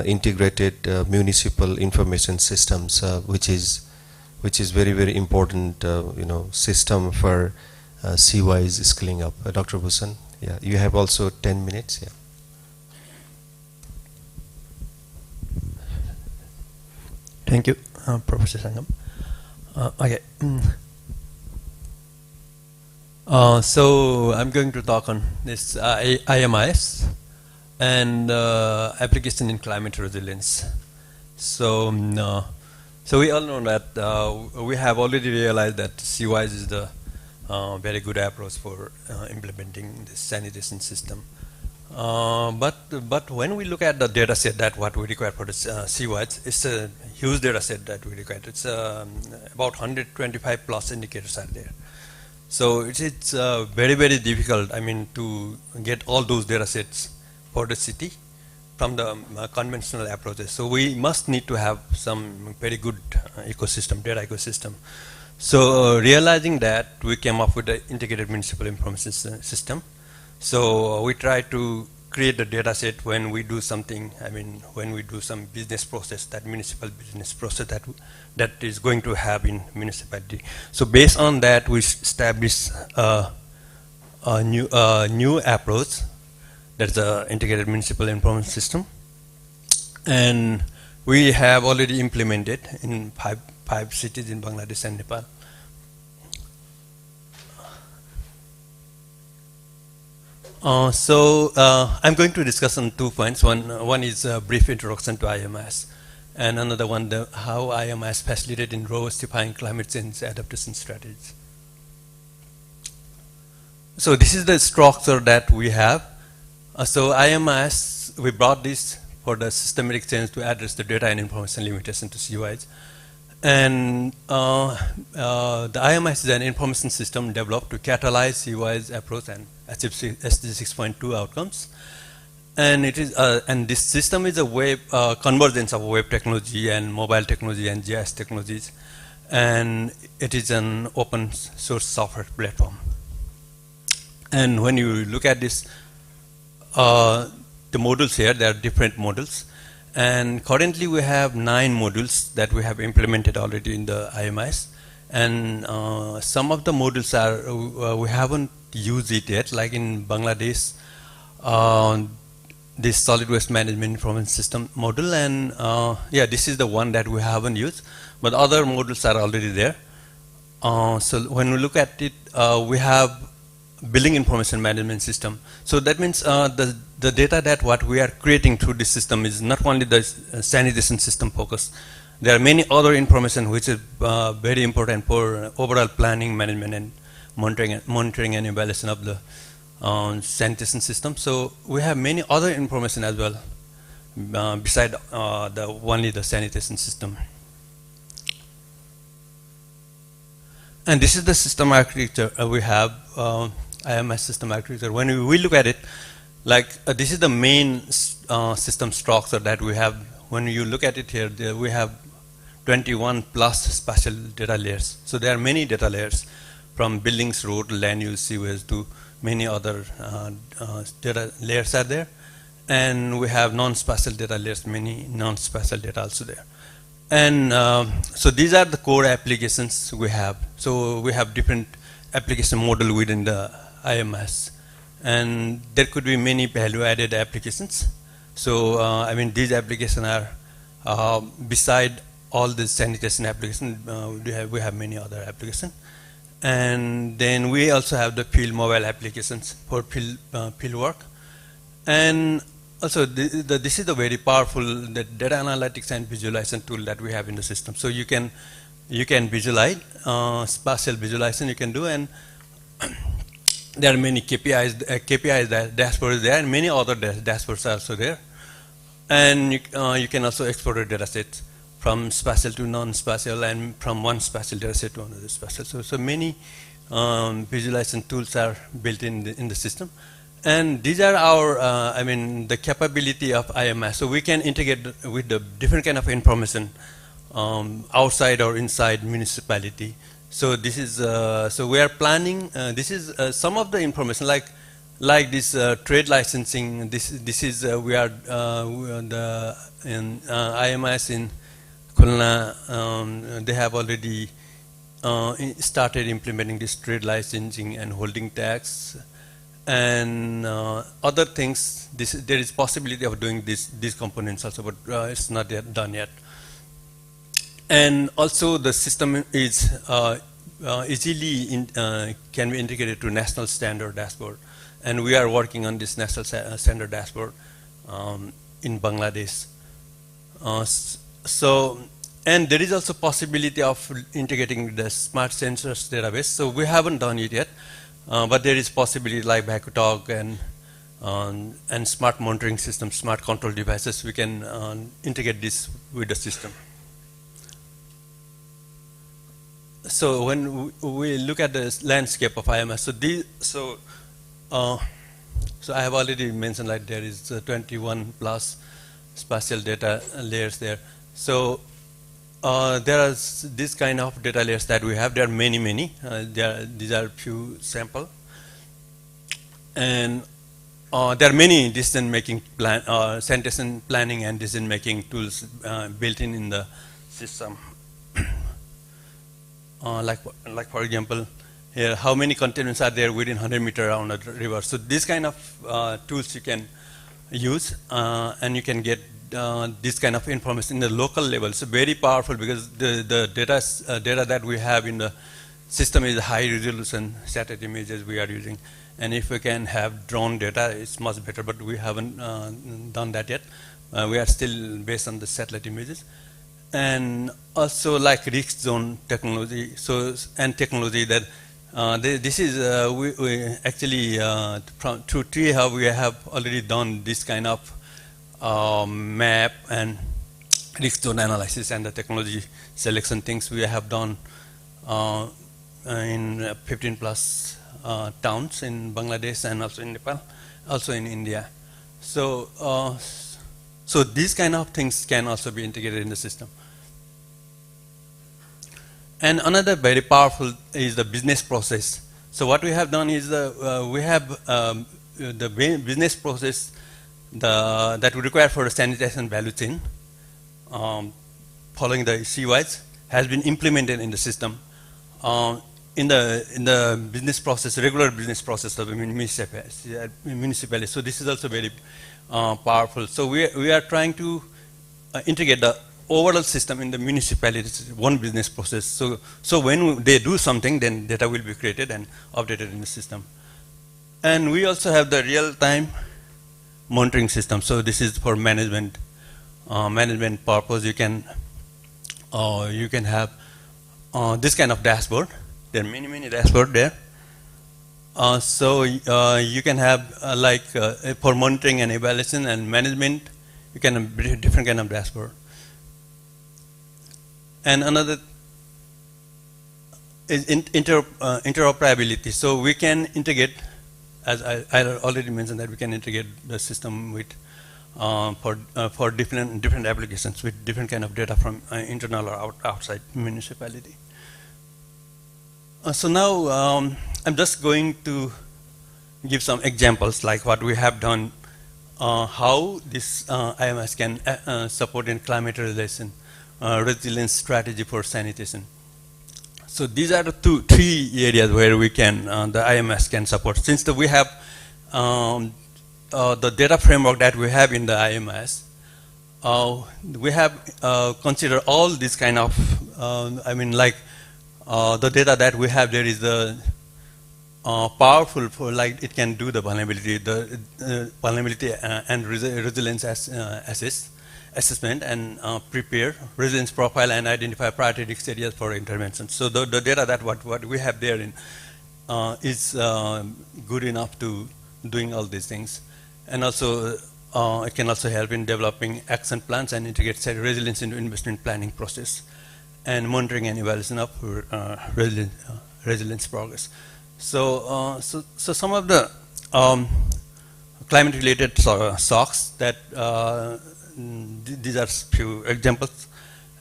integrated municipal information systems, which is very, very important, system for CY's scaling up. Dr. Bhushan, yeah, you have also 10 minutes. Yeah. Thank you, Professor Sangam. Okay. So I'm going to talk on this IMIS and application in climate resilience. So, so we all know that we have already realized that CYs is the very good approach for implementing this sanitation system. But when we look at the data set that what we require for the CYs, it's a huge data set that we require. It's about 125 plus indicators are there. So it's very, very difficult, I mean, to get all those data sets for the city from the conventional approaches. So we must need to have some very good ecosystem, data ecosystem. So realizing that, we came up with the integrated municipal information system. So we try to create the data set when we do something, I mean, when we do some business process, that municipal business process that is going to have in municipality. So based on that, we establish a new approach, that's the integrated municipal information system. And we have already implemented in five cities in Bangladesh and Nepal. So I'm going to discuss on 2 points. One is a brief introduction to IMS, and another one, how IMS facilitated in robust defying climate change adaptation strategies. So this is the structure that we have. So IMS, we brought this for the systematic change to address the data and information limitation to CUIs. And the IMS is an information system developed to catalyze CUI's approach and achieve SDG 6.2 outcomes. And it is, and this system is a web convergence of web technology and mobile technology and GIS technologies, and it is an open source software platform. And when you look at this, the modules here, there are different modules. And currently we have 9 modules that we have implemented already in the IMS. And some of the modules are, we haven't used it yet, like in Bangladesh, this solid waste management information system module. And yeah, this is the one that we haven't used, but other modules are already there. So when we look at it, we have building information management system. So that means the data that what we are creating through this system is not only the sanitation system focus. There are many other information which is very important for overall planning, management, and monitoring and evaluation of the sanitation system. So we have many other information as well beside only the sanitation system. And this is the system architecture we have. IMS system architecture. When we look at it, like this is the main system structure that we have. When you look at it here, we have 21 plus spatial data layers. So there are many data layers, from buildings, road, land use, sewage to many other data layers are there. And we have non-spatial data layers, many non-spatial data also there. And so these are the core applications we have. So we have different application model within the IMS, and there could be many value-added applications. So I mean, these applications are beside all the sanitation applications. We have many other applications, and then we also have the field mobile applications for field work. And also, this is a very powerful data analytics and visualization tool that we have in the system. So you can visualize, spatial visualization you can do, and there are many KPIs dashboards there, and many other dashboards are also there. And you can also export a data set from spatial to non-spatial, and from one spatial data set to another spatial. So many visualization tools are built in the system. And these are our, I mean, the capability of IMS. So we can integrate with the different kind of information outside or inside municipality. So this is, so we are planning, this is some of the information, like this trade licensing. This is, we are in IMS in Khulna, they have already started implementing this trade licensing and holding tax. And other things, there is possibility of doing these components also, but it's not yet done yet. And also the system is easily can be integrated to national standard dashboard. And we are working on this national standard dashboard in Bangladesh. So, and there is also possibility of integrating the smart sensors database. So we haven't done it yet. But there is possibility like Backutalk and smart monitoring systems, smart control devices. We can integrate this with the system. So when we look at the landscape of IMS, so I have already mentioned like there is 21 plus spatial data layers there. So there are this kind of data layers that we have. There are many. These are few sample, and there are many decision-making sanitation planning and decision-making tools built in the system. Like for example, here how many containments are there within 100 meters around a river. So this kind of tools you can use, and you can get this kind of information in the local level. So very powerful, because the data that we have in the system is high resolution satellite images we are using. And if we can have drone data, it's much better, but we haven't done that yet. We are still based on the satellite images. And also like risk zone technology, and technology that this is we actually through Tree Hub we have already done this kind of map and risk zone analysis and the technology selection things we have done in 15 plus towns in Bangladesh and also in Nepal, also in India. So so these kind of things can also be integrated in the system. And another very powerful is the business process. So what we have done is we have the business process that we require for the sanitation value chain following the SE1 has been implemented in the system in the business process, regular business process of the municipality. So this is also very powerful. So we are trying to integrate the overall system in the municipalities, one business process. So when they do something, then data will be created and updated in the system. And we also have the real-time monitoring system. So this is for management purpose. You can have this kind of dashboard. There are many dashboard there. So you can have like for monitoring and evaluation and management, you can have different kind of dashboard. And another is interoperability. So we can integrate, as I already mentioned, that we can integrate the system with for different applications with different kind of data from internal or outside municipality. So now I'm just going to give some examples like what we have done, how this IMS can support in climate resilience strategy for sanitation. So these are the three areas where we can, the IMS can support. Since we have the data framework that we have in the IMS, we have considered all these kind of, the data that we have there is the powerful for like it can do the vulnerability, and resilience assessment and prepare resilience profile and identify priority risk areas for intervention. So the data that what we have there in is good enough to doing all these things, and also it can also help in developing action plans and integrate resilience into investment planning process and monitoring and evaluation of resilience progress. So some of the climate related shocks that these are few examples,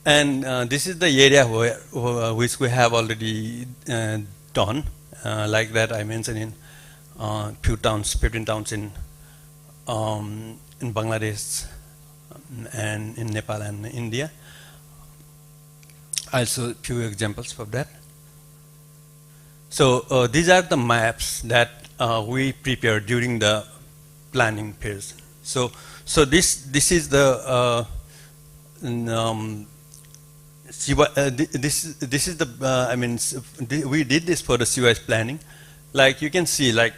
and this is the area where which we have already done, like that I mentioned in few towns, 15 towns in Bangladesh and in Nepal and India. Also few examples of that. So these are the maps that we prepared during the planning phase. So this is the this is the we did this for the CYS planning. Like you can see, like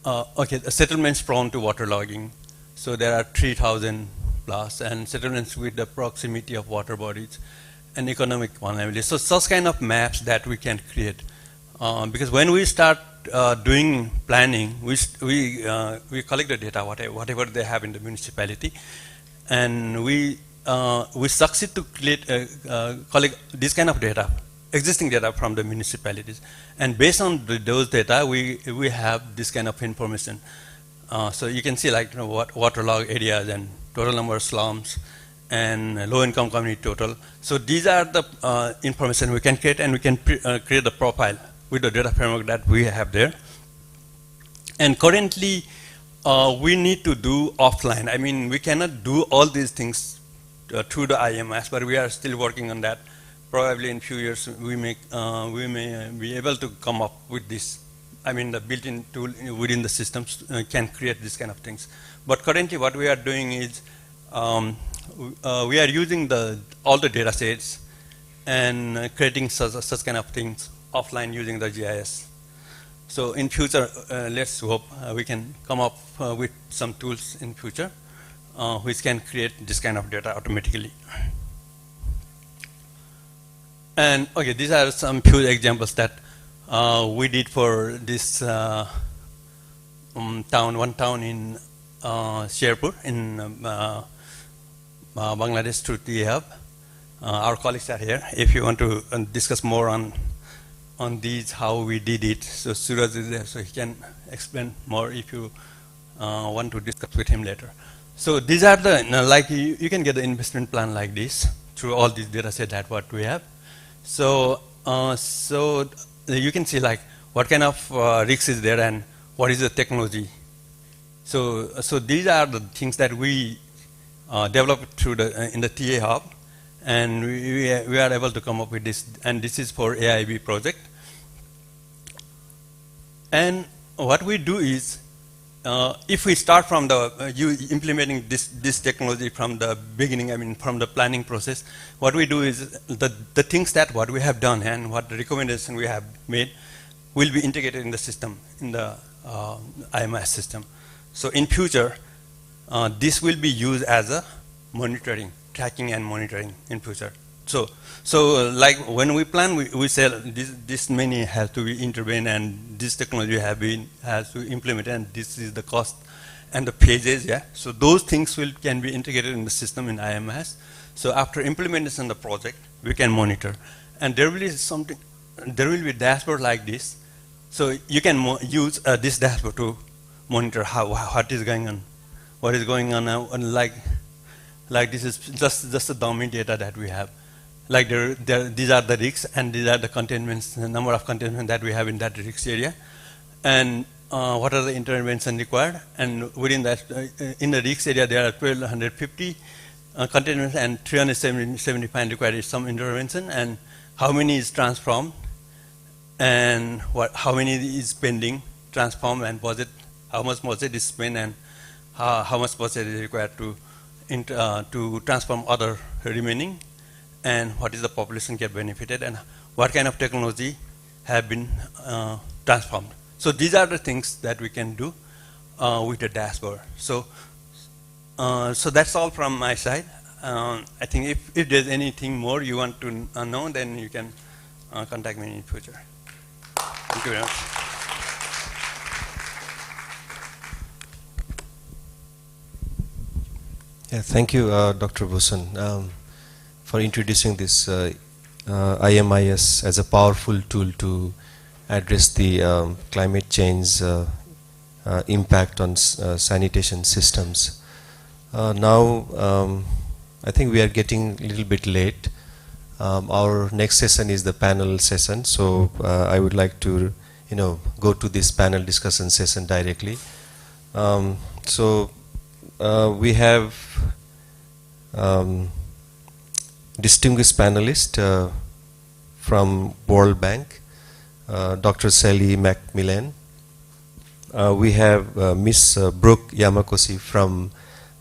okay, the settlements prone to waterlogging. So there are 3,000 plus, and settlements with the proximity of water bodies and economic vulnerability. So such kind of maps that we can create, because when we start doing planning, we collect the data, whatever they have in the municipality, and we succeed to collect this kind of data, existing data from the municipalities, and based on those data, we have this kind of information. So you can see, like, what waterlogged areas and total number of slums and low-income community total. So these are the information we can create, and we can create the profile with the data framework that we have there. And currently, we need to do offline. I mean, we cannot do all these things through the IMS, but we are still working on that. Probably in a few years, we may be able to come up with this. I mean, the built-in tool within the systems can create this kind of things. But currently, what we are doing is we are using all the data sets and creating such kind of things offline using the GIS. So in future, let's hope we can come up with some tools in future. which can create this kind of data automatically. And okay, these are some few examples that we did for this one town in Sherpur in Bangladesh through THub. Our colleagues are here. If you want to discuss more on these, how we did it, so Suraj is there, so he can explain more if you want to discuss with him later. So these are the, like you can get the investment plan like this through all these data set that what we have. So you can see like what kind of risks is there and what is the technology. So these are the things that we developed through in the TA Hub, and we are able to come up with this, and this is for AIB project. And what we do is, if we start from the implementing this technology from the beginning, I mean from the planning process, what we do is the things that what we have done and what the recommendation we have made will be integrated in the system, in the IMS system. So in future, this will be used as a monitoring, tracking and monitoring in future. So like when we plan, we say this many has to be intervened and this technology has to implement, and this is the cost and the phases, yeah. So those things can be integrated in the system in IMS. So after implementation of the project, we can monitor, and there will be a dashboard like this. So you can use this dashboard to monitor what is going on, what is going on now, and like this is just the dummy data that we have. Like these are the risks, and these are the containments, the number of containments that we have in that risk area, and what are the interventions required. And within that, in the risk area, there are 1,250 containments, and 375 required some intervention, and how many is transformed, and how many is pending transform, and budget, how much budget is spent, and how much budget is required to transform other remaining, and what is the population get benefited, and what kind of technology have been transformed. So these are the things that we can do with the dashboard. So that's all from my side. I think if there's anything more you want to know, then you can contact me in future. Thank you very much. Yeah, thank you, Dr. Bhusan, for introducing this IMIS as a powerful tool to address the climate change impact on sanitation systems. Now, I think we are getting a little bit late. Our next session is the panel session, so I would like to, go to this panel discussion session directly. We have distinguished panelist from World Bank, Dr. Sally Macmillan. We have Miss Brooke Yamakoshi from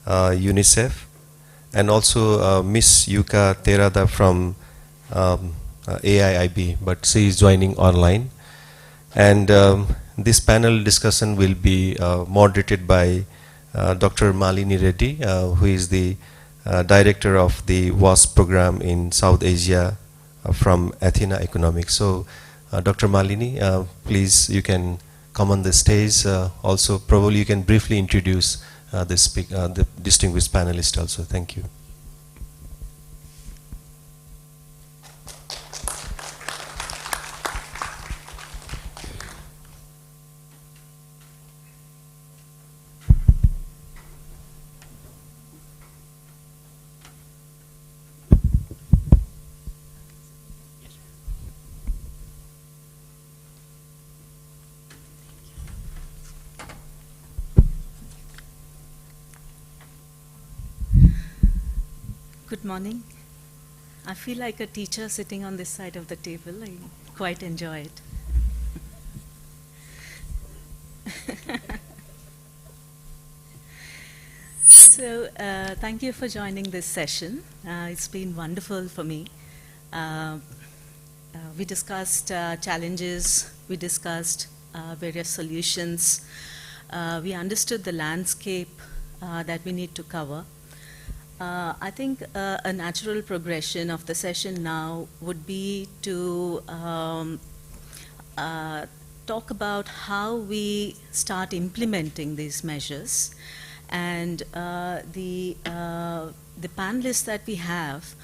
UNICEF, and also Miss Yuka Terada from AIIB, but she is joining online. And this panel discussion will be moderated by Dr. Malini Reddy, who is the Director of the WASP program in South Asia from Athena Economics. So, Dr. Malini, please, you can come on the stage. Also, probably you can briefly introduce the distinguished panelist also. Thank you. Good morning. I feel like a teacher sitting on this side of the table. I quite enjoy it. So, thank you for joining this session. It's been wonderful for me. We discussed challenges, we discussed various solutions. We understood the landscape that we need to cover. I think a natural progression of the session now would be to talk about how we start implementing these measures, and the panelists that we have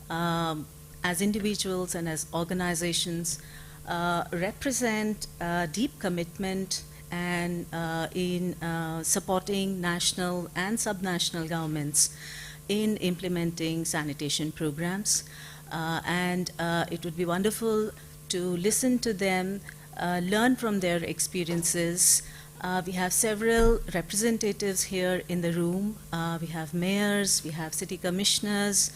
as individuals and as organizations represent deep commitment and in supporting national and subnational governments in implementing sanitation programs. And it would be wonderful to listen to them, learn from their experiences. We have several representatives here in the room. We have mayors, we have city commissioners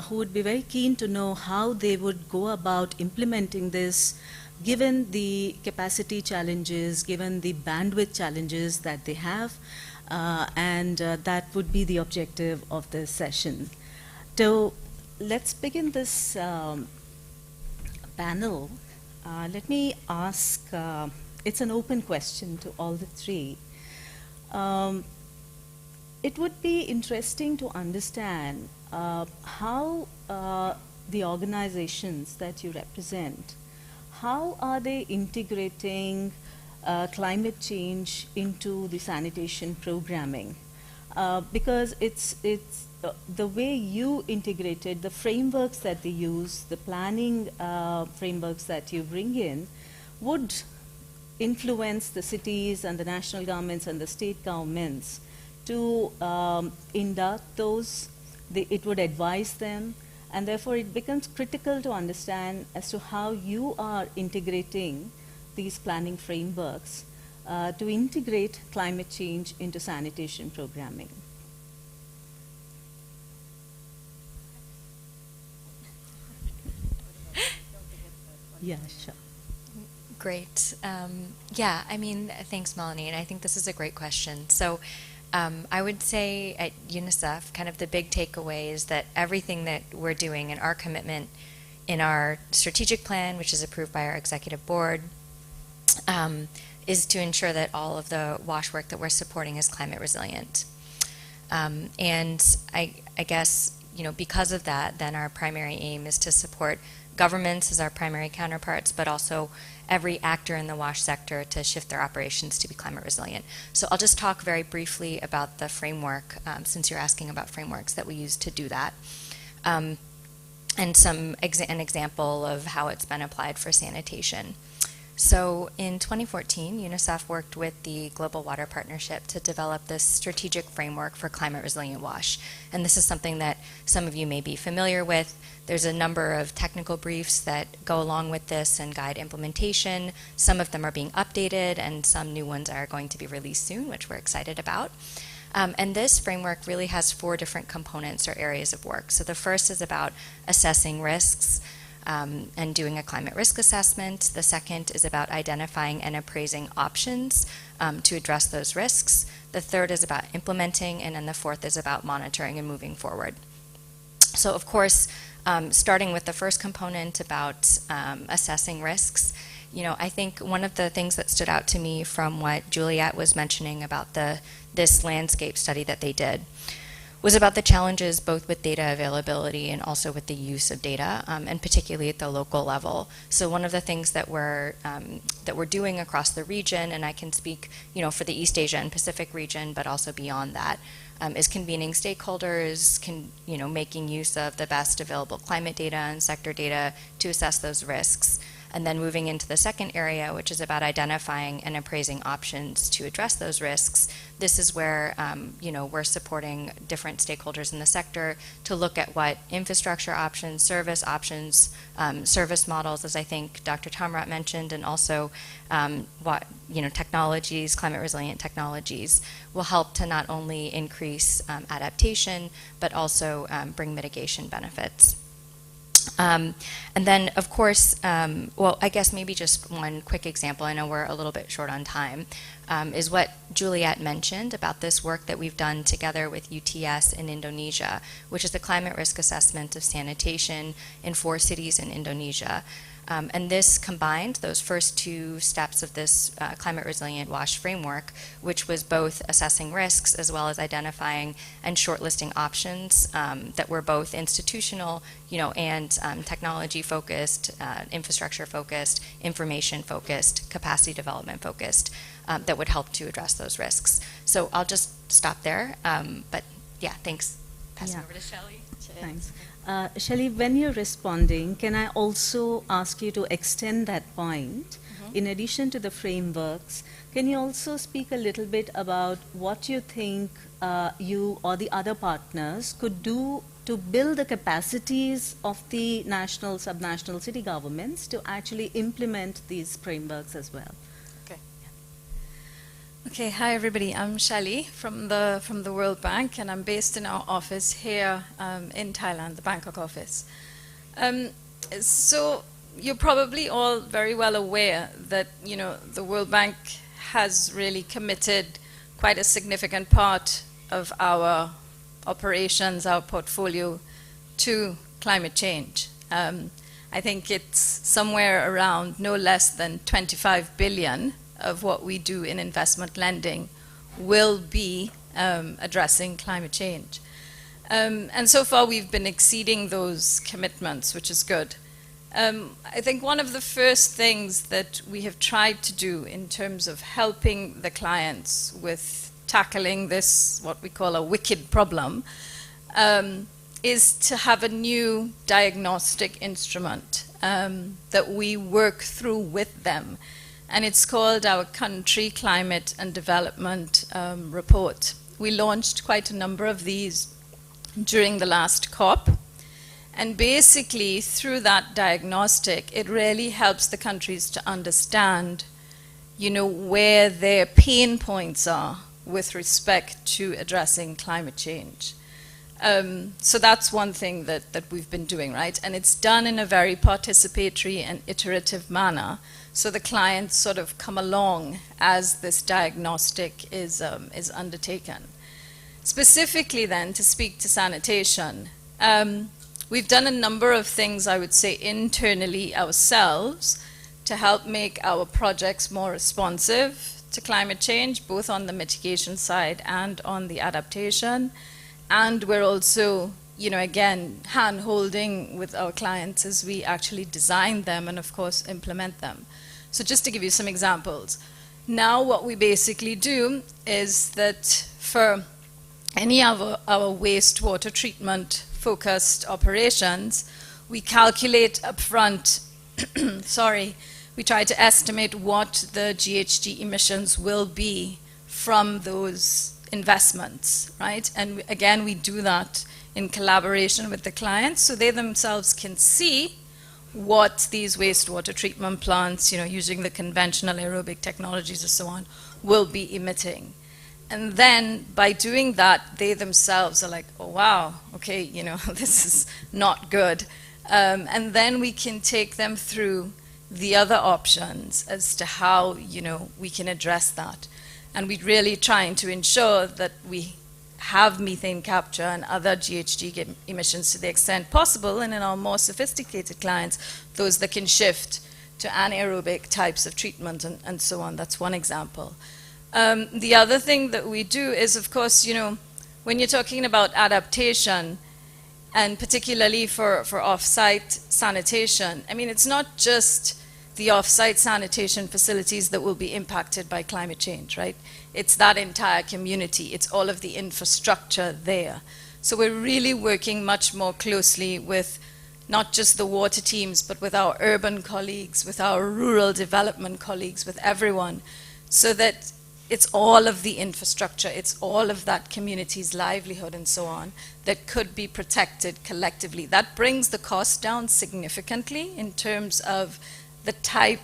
who would be very keen to know how they would go about implementing this, given the capacity challenges, given the bandwidth challenges that they have, and that would be the objective of this session. So let's begin this panel. Let me ask, it's an open question to all the three. It would be interesting to understand how the organizations that you represent, how are they integrating climate change into the sanitation programming? Because it's the way you integrated the frameworks that they use, the planning frameworks that you bring in, would influence the cities and the national governments and the state governments to induct those. It would advise them, and therefore it becomes critical to understand as to how you are integrating these planning frameworks to integrate climate change into sanitation programming. Yeah, sure. Great. Yeah, I mean, thanks, Melanie, and I think this is a great question. So I would say at UNICEF, kind of the big takeaway is that everything that we're doing and our commitment in our strategic plan, which is approved by our executive board, is to ensure that all of the WASH work that we're supporting is climate resilient. And I guess, you know, because of that, then our primary aim is to support governments as our primary counterparts, but also every actor in the WASH sector to shift their operations to be climate resilient. So I'll just talk very briefly about the framework, since you're asking about frameworks that we use to do that, and an example of how it's been applied for sanitation. So in 2014, UNICEF worked with the Global Water Partnership to develop this strategic framework for climate resilient WASH. And this is something that some of you may be familiar with. There's a number of technical briefs that go along with this and guide implementation. Some of them are being updated, and some new ones are going to be released soon, which we're excited about. And this framework really has 4 different components or areas of work. So the first is about assessing risks and doing a climate risk assessment. The second is about identifying and appraising options to address those risks. The third is about implementing, and then the fourth is about monitoring and moving forward. So of course, starting with the first component about assessing risks, you know, I think one of the things that stood out to me from what Juliet was mentioning about this landscape study that they did was about the challenges both with data availability and also with the use of data, and particularly at the local level. So one of the things that we're doing across the region, and I can speak, you know, for the East Asia and Pacific region, but also beyond that, is convening stakeholders, making use of the best available climate data and sector data to assess those risks. And then moving into the second area, which is about identifying and appraising options to address those risks. This is where, we're supporting different stakeholders in the sector to look at what infrastructure options, service models, as I think Dr. Tamrat mentioned, and also what, technologies, climate resilient technologies will help to not only increase adaptation, but also bring mitigation benefits. And then, of course, I guess maybe just one quick example, I know we're a little bit short on time, is what Juliet mentioned about this work that we've done together with UTS in Indonesia, which is the climate risk assessment of sanitation in 4 cities in Indonesia. And this combined those first two steps of this climate resilient WASH framework, which was both assessing risks as well as identifying and shortlisting options that were both institutional, and technology focused, infrastructure focused, information focused, capacity development focused, that would help to address those risks. So I'll just stop there. But yeah, thanks. Passing over to Shelley. Thanks. Shelley, when you're responding, can I also ask you to extend that point? In addition to the frameworks, can you also speak a little bit about what you think you or the other partners could do to build the capacities of the national, subnational city governments to actually implement these frameworks as well? Okay, hi everybody. I'm Shelley from the World Bank, and I'm based in our office here in Thailand, the Bangkok office. So you're probably all very well aware that the World Bank has really committed quite a significant part of our operations, our portfolio, to climate change. I think it's somewhere around no less than 25 billion of what we do in investment lending will be addressing climate change. And so far we've been exceeding those commitments, which is good. I think one of the first things that we have tried to do in terms of helping the clients with tackling this, what we call a wicked problem, is to have a new diagnostic instrument that we work through with them. And it's called our Country Climate and Development Report. We launched quite a number of these during the last COP. And basically, through that diagnostic, it really helps the countries to understand, where their pain points are with respect to addressing climate change. So that's one thing that we've been doing, right? And it's done in a very participatory and iterative manner. So the clients sort of come along as this diagnostic is undertaken. Specifically then, to speak to sanitation, we've done a number of things, I would say, internally ourselves to help make our projects more responsive to climate change, both on the mitigation side and on the adaptation. And we're also, again, hand-holding with our clients as we actually design them and, of course, implement them. So just to give you some examples, now what we basically do is that for any of our wastewater treatment focused operations, we calculate upfront, we try to estimate what the GHG emissions will be from those investments, right? And again, we do that in collaboration with the clients so they themselves can see what these wastewater treatment plants, using the conventional aerobic technologies and so on, will be emitting. And then by doing that, they themselves are like, oh wow, okay, this is not good. And then we can take them through the other options as to how, we can address that. And we're really trying to ensure that we have methane capture and other GHG emissions to the extent possible, and in our more sophisticated clients, those that can shift to anaerobic types of treatment and so on. That's one example. The other thing that we do is, of course, when you're talking about adaptation, and particularly for off-site sanitation, I mean, it's not just the off-site sanitation facilities that will be impacted by climate change, right? It's that entire community. It's all of the infrastructure there. So we're really working much more closely with not just the water teams, but with our urban colleagues, with our rural development colleagues, with everyone, so that it's all of the infrastructure, it's all of that community's livelihood and so on that could be protected collectively. That brings the cost down significantly in terms of the type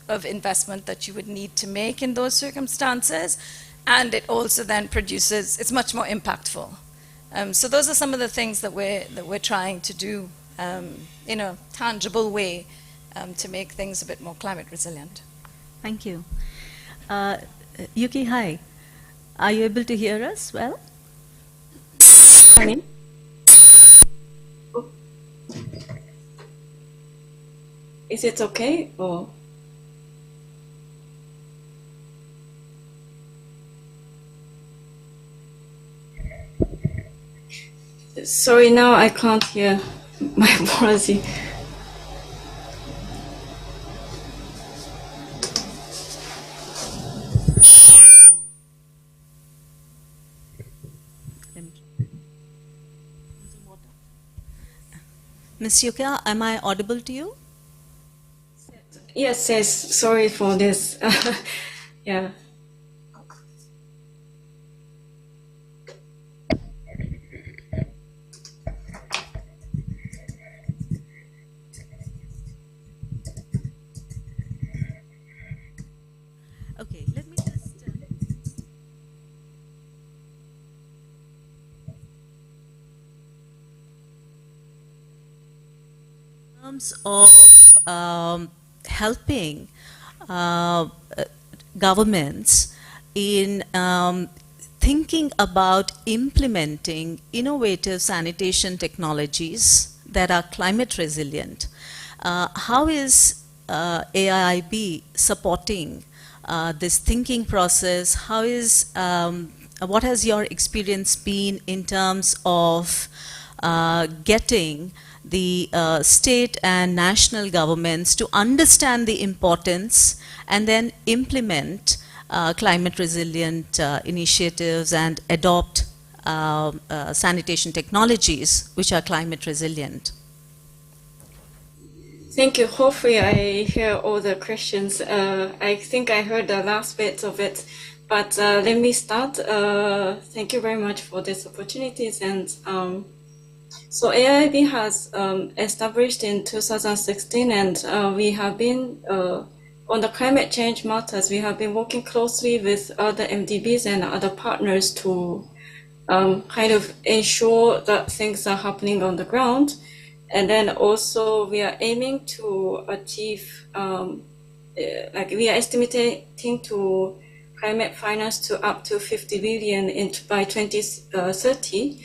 of investment that you would need to make in those circumstances, and it also then produces, it's much more impactful. So those are some of the things that we're trying to do in a tangible way to make things a bit more climate resilient. Thank you. Yuki, hi. Are you able to hear us well? Is it okay or? Sorry, now I can't hear. My apology. Ms. Yuka, am I audible to you? Yes, yes. Sorry for this. Yeah. Okay, let me just. In terms of helping governments in thinking about implementing innovative sanitation technologies that are climate resilient, how is AIIB supporting this thinking process? How is what has your experience been in terms of getting the state and national governments to understand the importance and then implement climate resilient initiatives and adopt sanitation technologies which are climate resilient? Thank you. Hopefully I hear all the questions. I think I heard the last bit of it, but let me start. Thank you very much for this opportunities. And so AIB has established in 2016, and we have been on the climate change matters. We have been working closely with other MDBs and other partners to kind of ensure that things are happening on the ground. And then also we are aiming to achieve, like we are estimating to climate finance to up to 50 billion by 2030.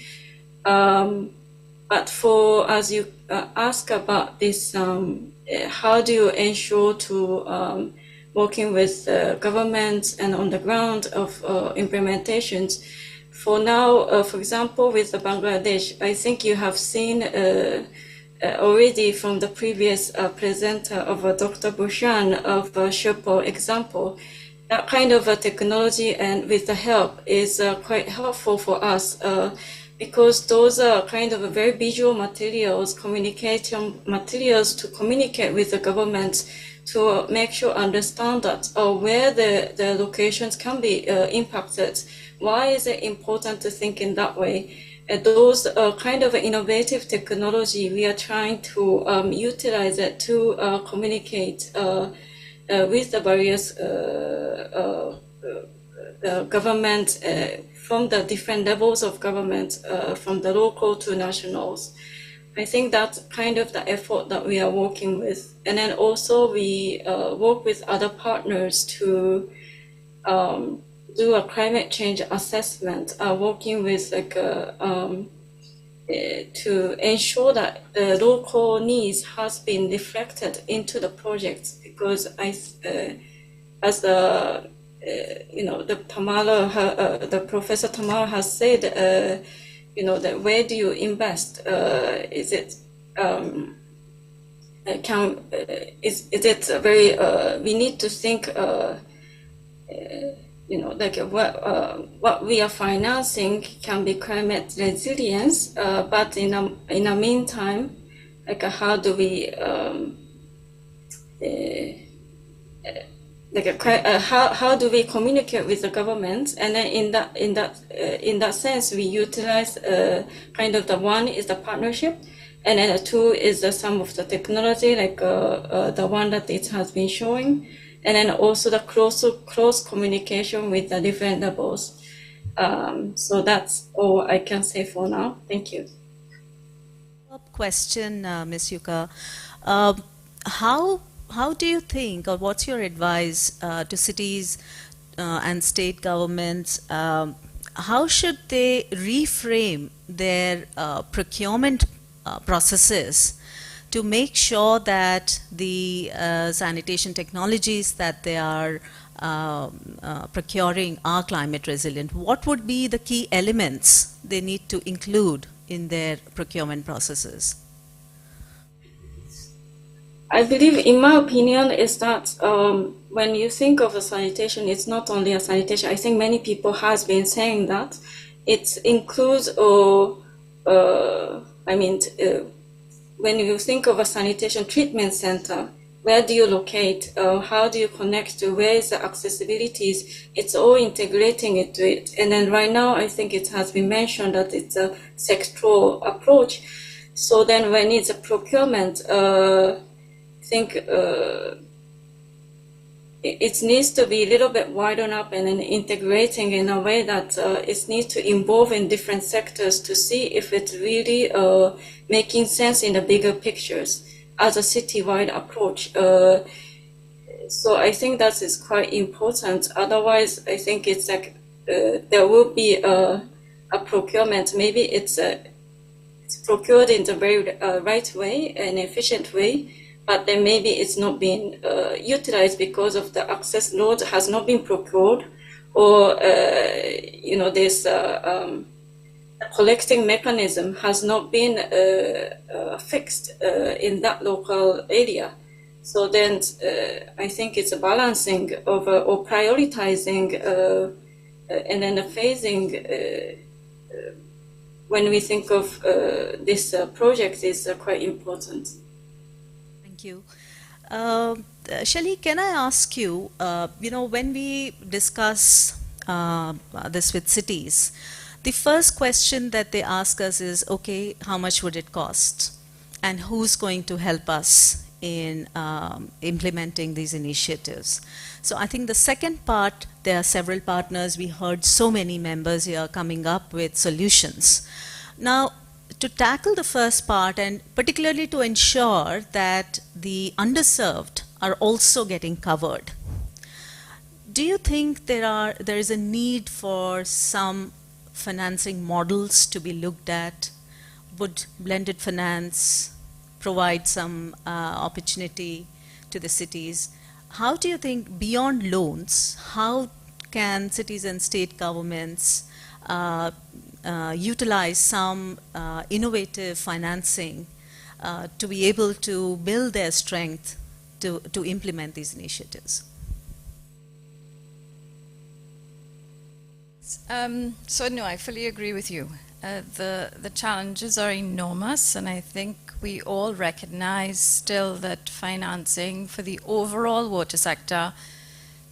But for, as you ask about this, how do you ensure to working with governments and on the ground of implementations? For now, for example, with Bangladesh, I think you have seen already from the previous presenter of Dr. Bushan of Sherpa example, that kind of a technology and with the help is quite helpful for us because those are kind of very visual materials, communication materials to communicate with the government to make sure understand that where the locations can be impacted. Why is it important to think in that way? Those kind of innovative technology, we are trying to utilize it to communicate with the various government from the different levels of government, from the local to nationals. I think that's kind of the effort that we are working with. And then also we work with other partners to do a climate change assessment, working with like to ensure that the local needs has been reflected into the project. Because as the the Tamara, the Professor Tamara has said, that where do you invest? Is it is it very? We need to think. Like what we are financing can be climate resilience, but in a meantime, like how do we how do we communicate with the government? And then in that sense, we utilize kind of the one is the partnership, and then the two is some of the technology, like the one that it has been showing, and then also the close communication with the different levels. So that's all I can say for now. Thank you. Question, Ms. Yuka. How do you think, or what's your advice to cities and state governments? How should they reframe their procurement processes to make sure that the sanitation technologies that they are procuring are climate resilient? What would be the key elements they need to include in their procurement processes? I believe, in my opinion, is that when you think of a sanitation, it's not only a sanitation. I think many people has been saying that it includes, when you think of a sanitation treatment center, where do you locate? How do you connect to? Where is the accessibilities? It's all integrating into it. And then right now, I think it has been mentioned that it's a sectoral approach. So then when it's a procurement, I think it needs to be a little bit widened up and then integrating in a way that it needs to involve in different sectors to see if it's really making sense in the bigger pictures as a citywide approach. So I think that is quite important. Otherwise, I think it's like there will be a procurement. Maybe it's procured in the very right way, an efficient way, but then maybe it's not being utilized because of the access load has not been procured, or this collecting mechanism has not been fixed in that local area. So then I think it's a balancing of or prioritizing and then the phasing when we think of this project is quite important. Thank you. Shelley, can I ask you, when we discuss this with cities, the first question that they ask us is, okay, how much would it cost? And who's going to help us in implementing these initiatives? So I think the second part, there are several partners. We heard so many members here coming up with solutions. Now, to tackle the first part, and particularly to ensure that the underserved are also getting covered, do you think there is a need for some financing models to be looked at? Would blended finance provide some opportunity to the cities? How do you think, beyond loans, how can cities and state governments utilize some innovative financing to be able to build their strength to implement these initiatives? So no, I fully agree with you. The challenges are enormous, and I think we all recognize still that financing for the overall water sector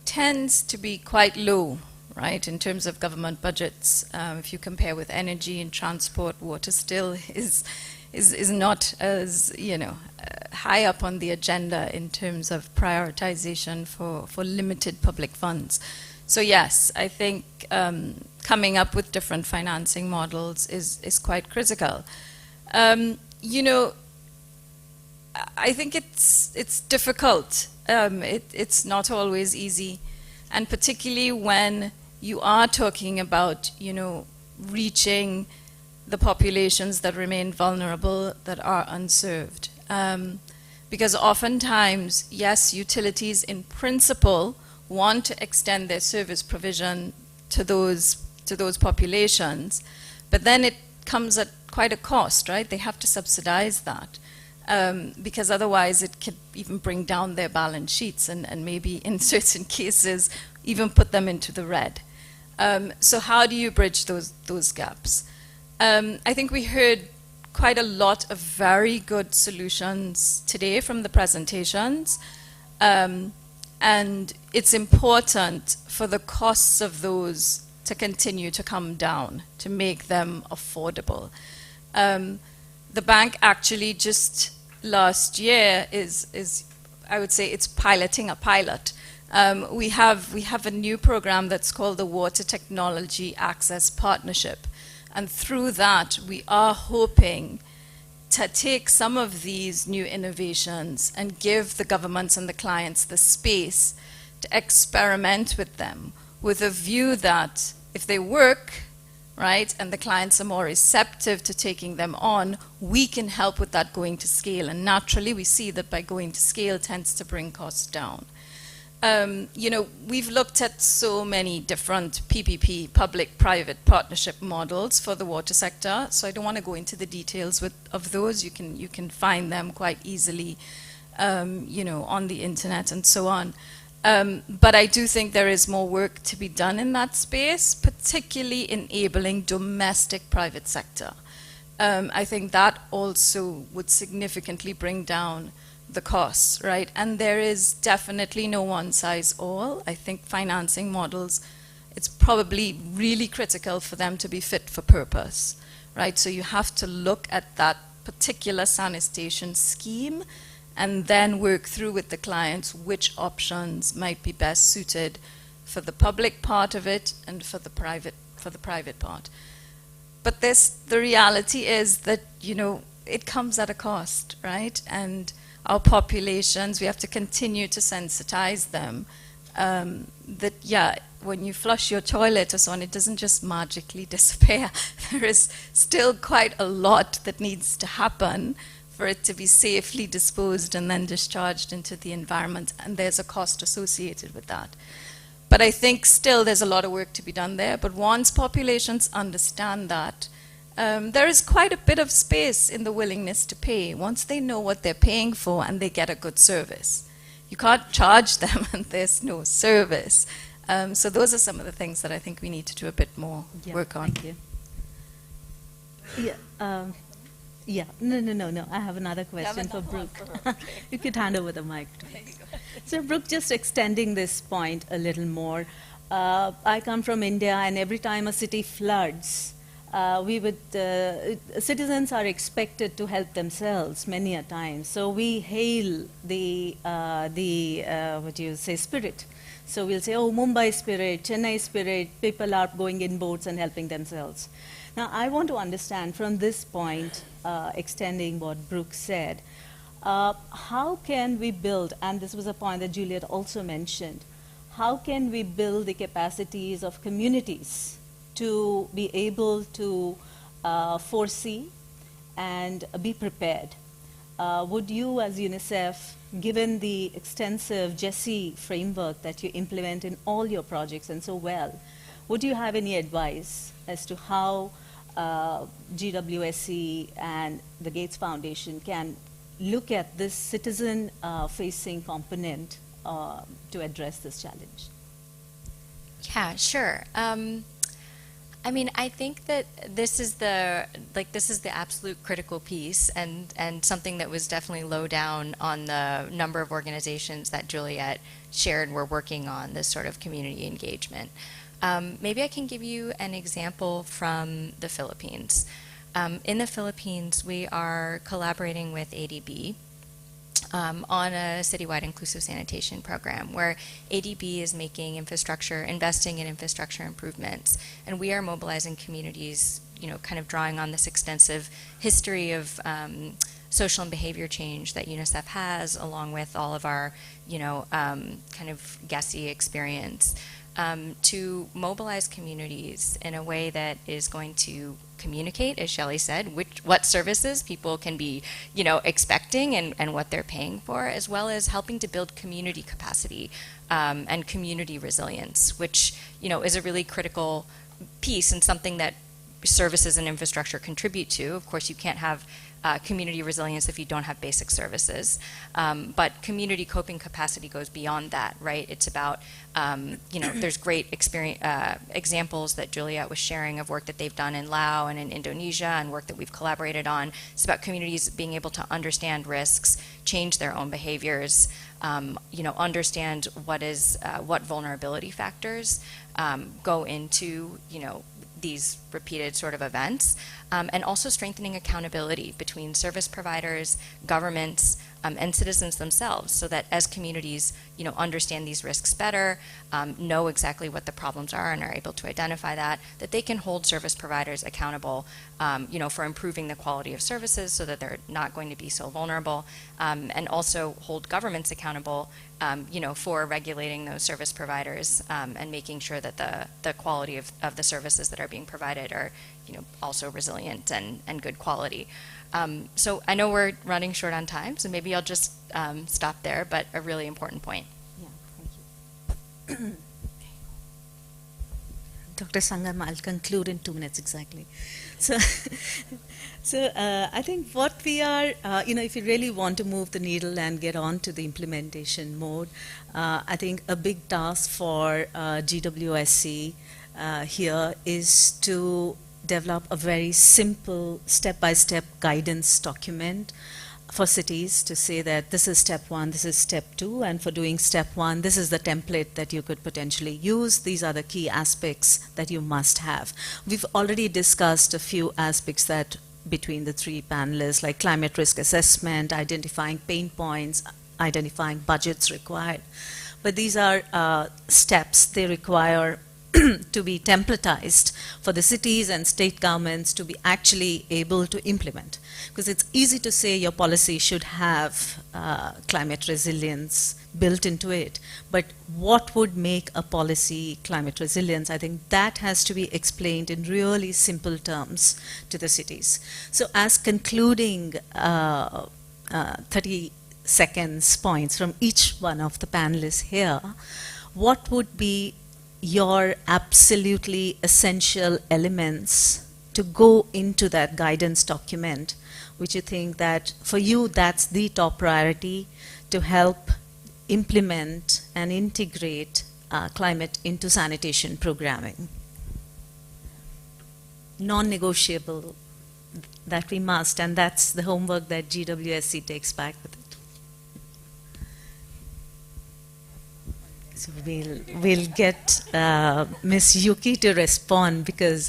tends to be quite low, right, in terms of government budgets. If you compare with energy and transport, water still is not as high up on the agenda in terms of prioritization for limited public funds. So yes, I think coming up with different financing models is quite critical. I think it's difficult. It's not always easy, and particularly when you are talking about reaching the populations that remain vulnerable, that are unserved. Because oftentimes, yes, utilities in principle want to extend their service provision to those populations, but then it comes at quite a cost, right? They have to subsidize that, because otherwise it could even bring down their balance sheets and maybe in certain cases even put them into the red. So how do you bridge those gaps? I think we heard quite a lot of very good solutions today from the presentations. And it's important for the costs of those to continue to come down, to make them affordable. The bank actually just last year is I would say it's piloting a pilot. We have a new program that's called the Water Technology Access Partnership. And through that, we are hoping to take some of these new innovations and give the governments and the clients the space to experiment with them, with a view that if they work, right, and the clients are more receptive to taking them on, we can help with that going to scale. And naturally, we see that by going to scale tends to bring costs down. You know, we've looked at so many different PPP, public-private partnership models for the water sector, so I don't want to go into the details of those. You can find them quite easily, you know, on the internet and so on. But I do think there is more work to be done in that space, particularly enabling domestic private sector. I think that also would significantly bring down the costs, right? And there is definitely no one size all. I think financing models, it's probably really critical for them to be fit for purpose, right? So you have to look at that particular sanitation scheme and then work through with the clients which options might be best suited for the public part of it and for the private part. But the reality is that, you know, it comes at a cost, right? And our populations, we have to continue to sensitize them that, yeah, when you flush your toilet or so on, it doesn't just magically disappear. There is still quite a lot that needs to happen for it to be safely disposed and then discharged into the environment, and there's a cost associated with that. But I think still there's a lot of work to be done there, but once populations understand that, there is quite a bit of space in the willingness to pay once they know what they're paying for and they get a good service. You can't charge them and there's no service. So those are some of the things that I think we need to do a bit more work on. Thank you. Yeah, no. I have another question for Brooke. You could hand over the mic to me. So Brooke, just extending this point a little more. I come from India, and every time a city floods, citizens are expected to help themselves many a time. So we hail the spirit. So we'll say, oh, Mumbai spirit, Chennai spirit, people are going in boats and helping themselves. Now, I want to understand from this point, extending what Brooke said, how can we build, and this was a point that Juliet also mentioned, how can we build the capacities of communities to be able to foresee and be prepared? Would you, as UNICEF, given the extensive GESI framework that you implement in all your projects and so well, would you have any advice as to how GWSC and the Gates Foundation can look at this citizen-facing component to address this challenge? Yeah, sure. I mean, I think that this is the absolute critical piece, and something that was definitely low down on the number of organizations that Juliet shared were working on this sort of community engagement. Maybe I can give you an example from the Philippines. In the Philippines, we are collaborating with ADB on a citywide inclusive sanitation program where ADB is making investing in infrastructure improvements, and we are mobilizing communities, you know, kind of drawing on this extensive history of social and behavior change that UNICEF has, along with all of our, you know, kind of GESI experience, to mobilize communities in a way that is going to communicate, as Shelley said, what services people can be, you know, expecting and what they're paying for, as well as helping to build community capacity and community resilience, which, you know, is a really critical piece and something that services and infrastructure contribute to. Of course, you can't have community resilience if you don't have basic services. But community coping capacity goes beyond that, right? It's about, you know, there's great examples that Juliet was sharing of work that they've done in Laos and in Indonesia and work that we've collaborated on. It's about communities being able to understand risks, change their own behaviors, you know, understand what vulnerability factors go into, you know, these repeated sort of events, and also strengthening accountability between service providers, governments, and citizens themselves, so that as communities, understand these risks better, know exactly what the problems are and are able to identify that they can hold service providers accountable, for improving the quality of services so that they're not going to be so vulnerable, and also hold governments accountable, for regulating those service providers, and making sure that the quality of the services that are being provided are, also resilient and good quality. So I know we're running short on time, so maybe I'll just stop there, but a really important point. Yeah, thank you. Dr. Sangam, I'll conclude in 2 minutes exactly. So, I think what we are, if you really want to move the needle and get on to the implementation mode, I think a big task for GWSC here is to develop a very simple step-by-step guidance document for cities to say that this is step 1, this is step 2, and for doing step 1, this is the template that you could potentially use. These are the key aspects that you must have. We've already discussed a few aspects that between the 3 panelists, like climate risk assessment, identifying pain points, identifying budgets required. But these are steps. They require to be templatized for the cities and state governments to be actually able to implement. Because it's easy to say your policy should have climate resilience built into it, but what would make a policy climate resilience? I think that has to be explained in really simple terms to the cities. So as concluding 30 seconds points from each one of the panelists here, what would be your absolutely essential elements to go into that guidance document, which you think that for you that's the top priority to help implement and integrate climate into sanitation programming? Non-negotiable, that we must, and that's the homework that GWSC takes back with it. So we'll get Ms. Yuki to respond, because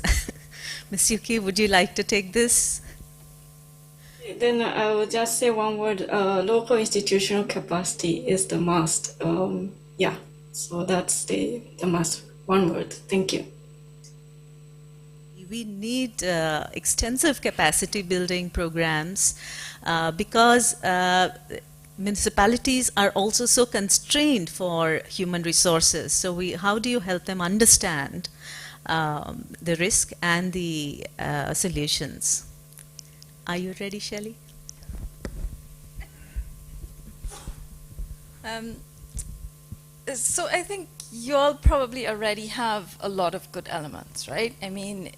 Ms. Yuki, would you like to take this? Then I will just say one word. Local institutional capacity is the must. Yeah, so that's the must. One word. Thank you. We need extensive capacity building programs because municipalities are also so constrained for human resources. So how do you help them understand the risk and the solutions? Are you ready, Shelley? So I think you all probably already have a lot of good elements, right? I mean,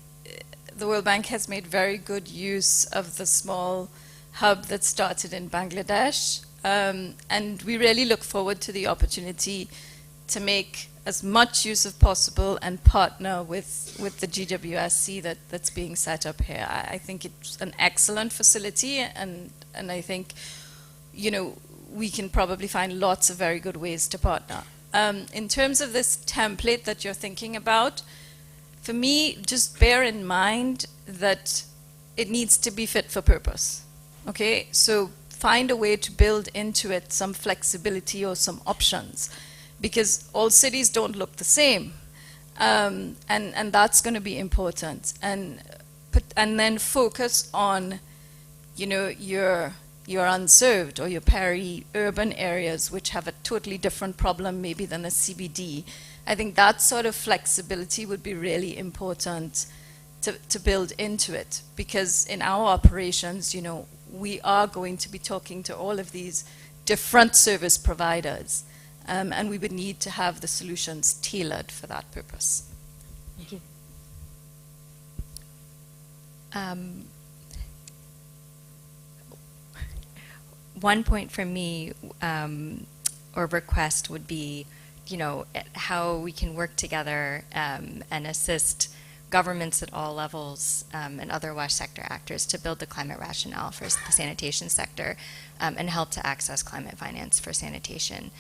the World Bank has made very good use of the small hub that started in Bangladesh. And we really look forward to the opportunity to make as much use of possible and partner with the GWSC that's being set up here. I think it's an excellent facility, and I think, we can probably find lots of very good ways to partner. In terms of this template that you're thinking about, for me, just bear in mind that it needs to be fit for purpose, okay? So find a way to build into it some flexibility or some options, because all cities don't look the same, and that's going to be important. And then focus on, your unserved or your peri-urban areas, which have a totally different problem maybe than a CBD. I think that sort of flexibility would be really important to build into it, because in our operations, we are going to be talking to all of these different service providers, and we would need to have the solutions tailored for that purpose. Thank you. One point from me, or request, would be, how we can work together and assist governments at all levels and other WASH sector actors to build the climate rationale for the sanitation sector and help to access climate finance for sanitation.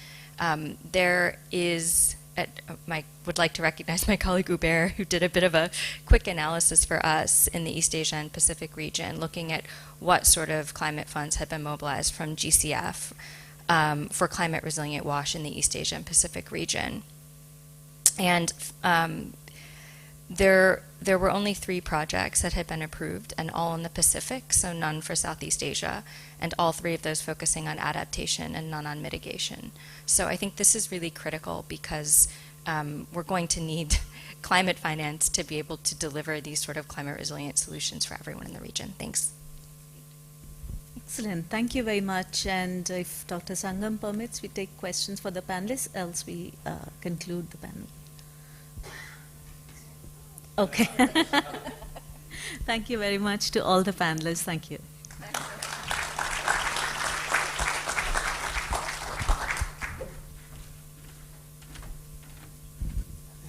There is would like to recognize my colleague Hubert, who did a bit of a quick analysis for us in the East Asia and Pacific region, looking at what sort of climate funds had been mobilized from GCF for climate resilient wash in the East Asia and Pacific region. And there were only 3 projects that had been approved, and all in the Pacific, so none for Southeast Asia, and all 3 of those focusing on adaptation and none on mitigation. So I think this is really critical because we're going to need climate finance to be able to deliver these sort of climate resilient solutions for everyone in the region. Thanks. Excellent. Thank you very much. And if Dr. Sangam permits, we take questions for the panelists, else we conclude the panel. Okay. Thank you very much to all the panelists. Thank you.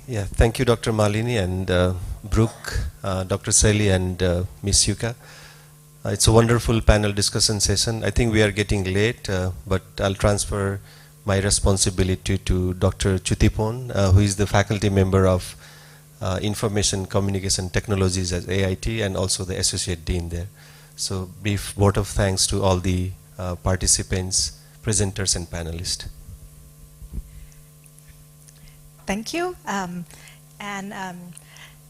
Yeah, thank you, Dr. Malini and Brooke, Dr. Sally and Ms. Yuka. It's a wonderful panel discussion session. I think we are getting late, but I'll transfer my responsibility to Dr. Chutipon, who is the faculty member of Information Communication Technologies at AIT and also the Associate Dean there. So brief vote of thanks to all the participants, presenters and panelists. Thank you.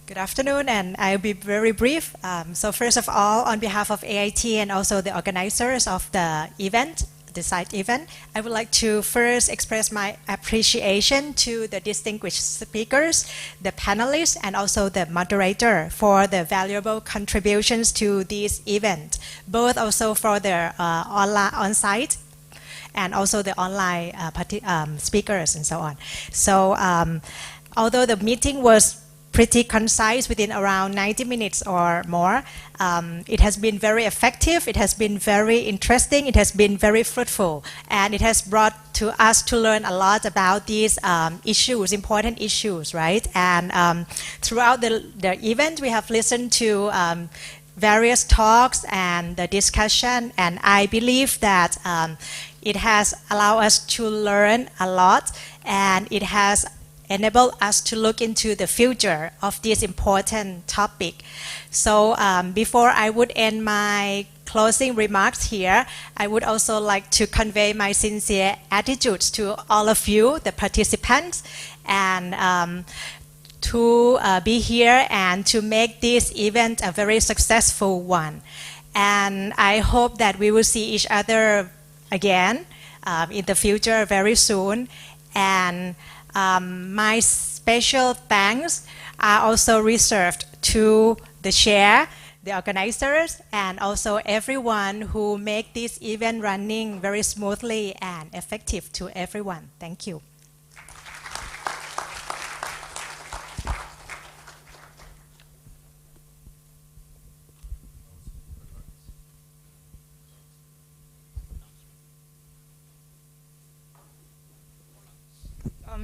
Good afternoon, and I'll be very brief. So first of all, on behalf of AIT and also the organizers of the event, the site event, I would like to first express my appreciation to the distinguished speakers, the panelists, and also the moderator for the valuable contributions to this event, both also for their on-site and also the online speakers and so on. So although the meeting was pretty concise within around 90 minutes or more, it has been very effective, it has been very interesting, it has been very fruitful, and it has brought to us to learn a lot about these issues, important issues, right? And throughout the event, we have listened to various talks and the discussion, and I believe that it has allowed us to learn a lot, and it has enabled us to look into the future of this important topic. So before I would end my closing remarks here, I would also like to convey my sincere attitudes to all of you, the participants, and to be here and to make this event a very successful one. And I hope that we will see each other again in the future very soon. And my special thanks are also reserved to the chair, the organizers, and also everyone who make this event running very smoothly and effective to everyone. Thank you.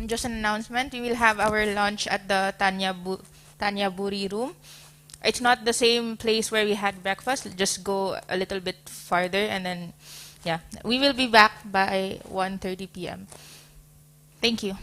Just an announcement, we will have our lunch at the Tanya Buri room. It's not the same place where we had breakfast, just go a little bit farther, and then, yeah, we will be back by 1:30 p.m. Thank you.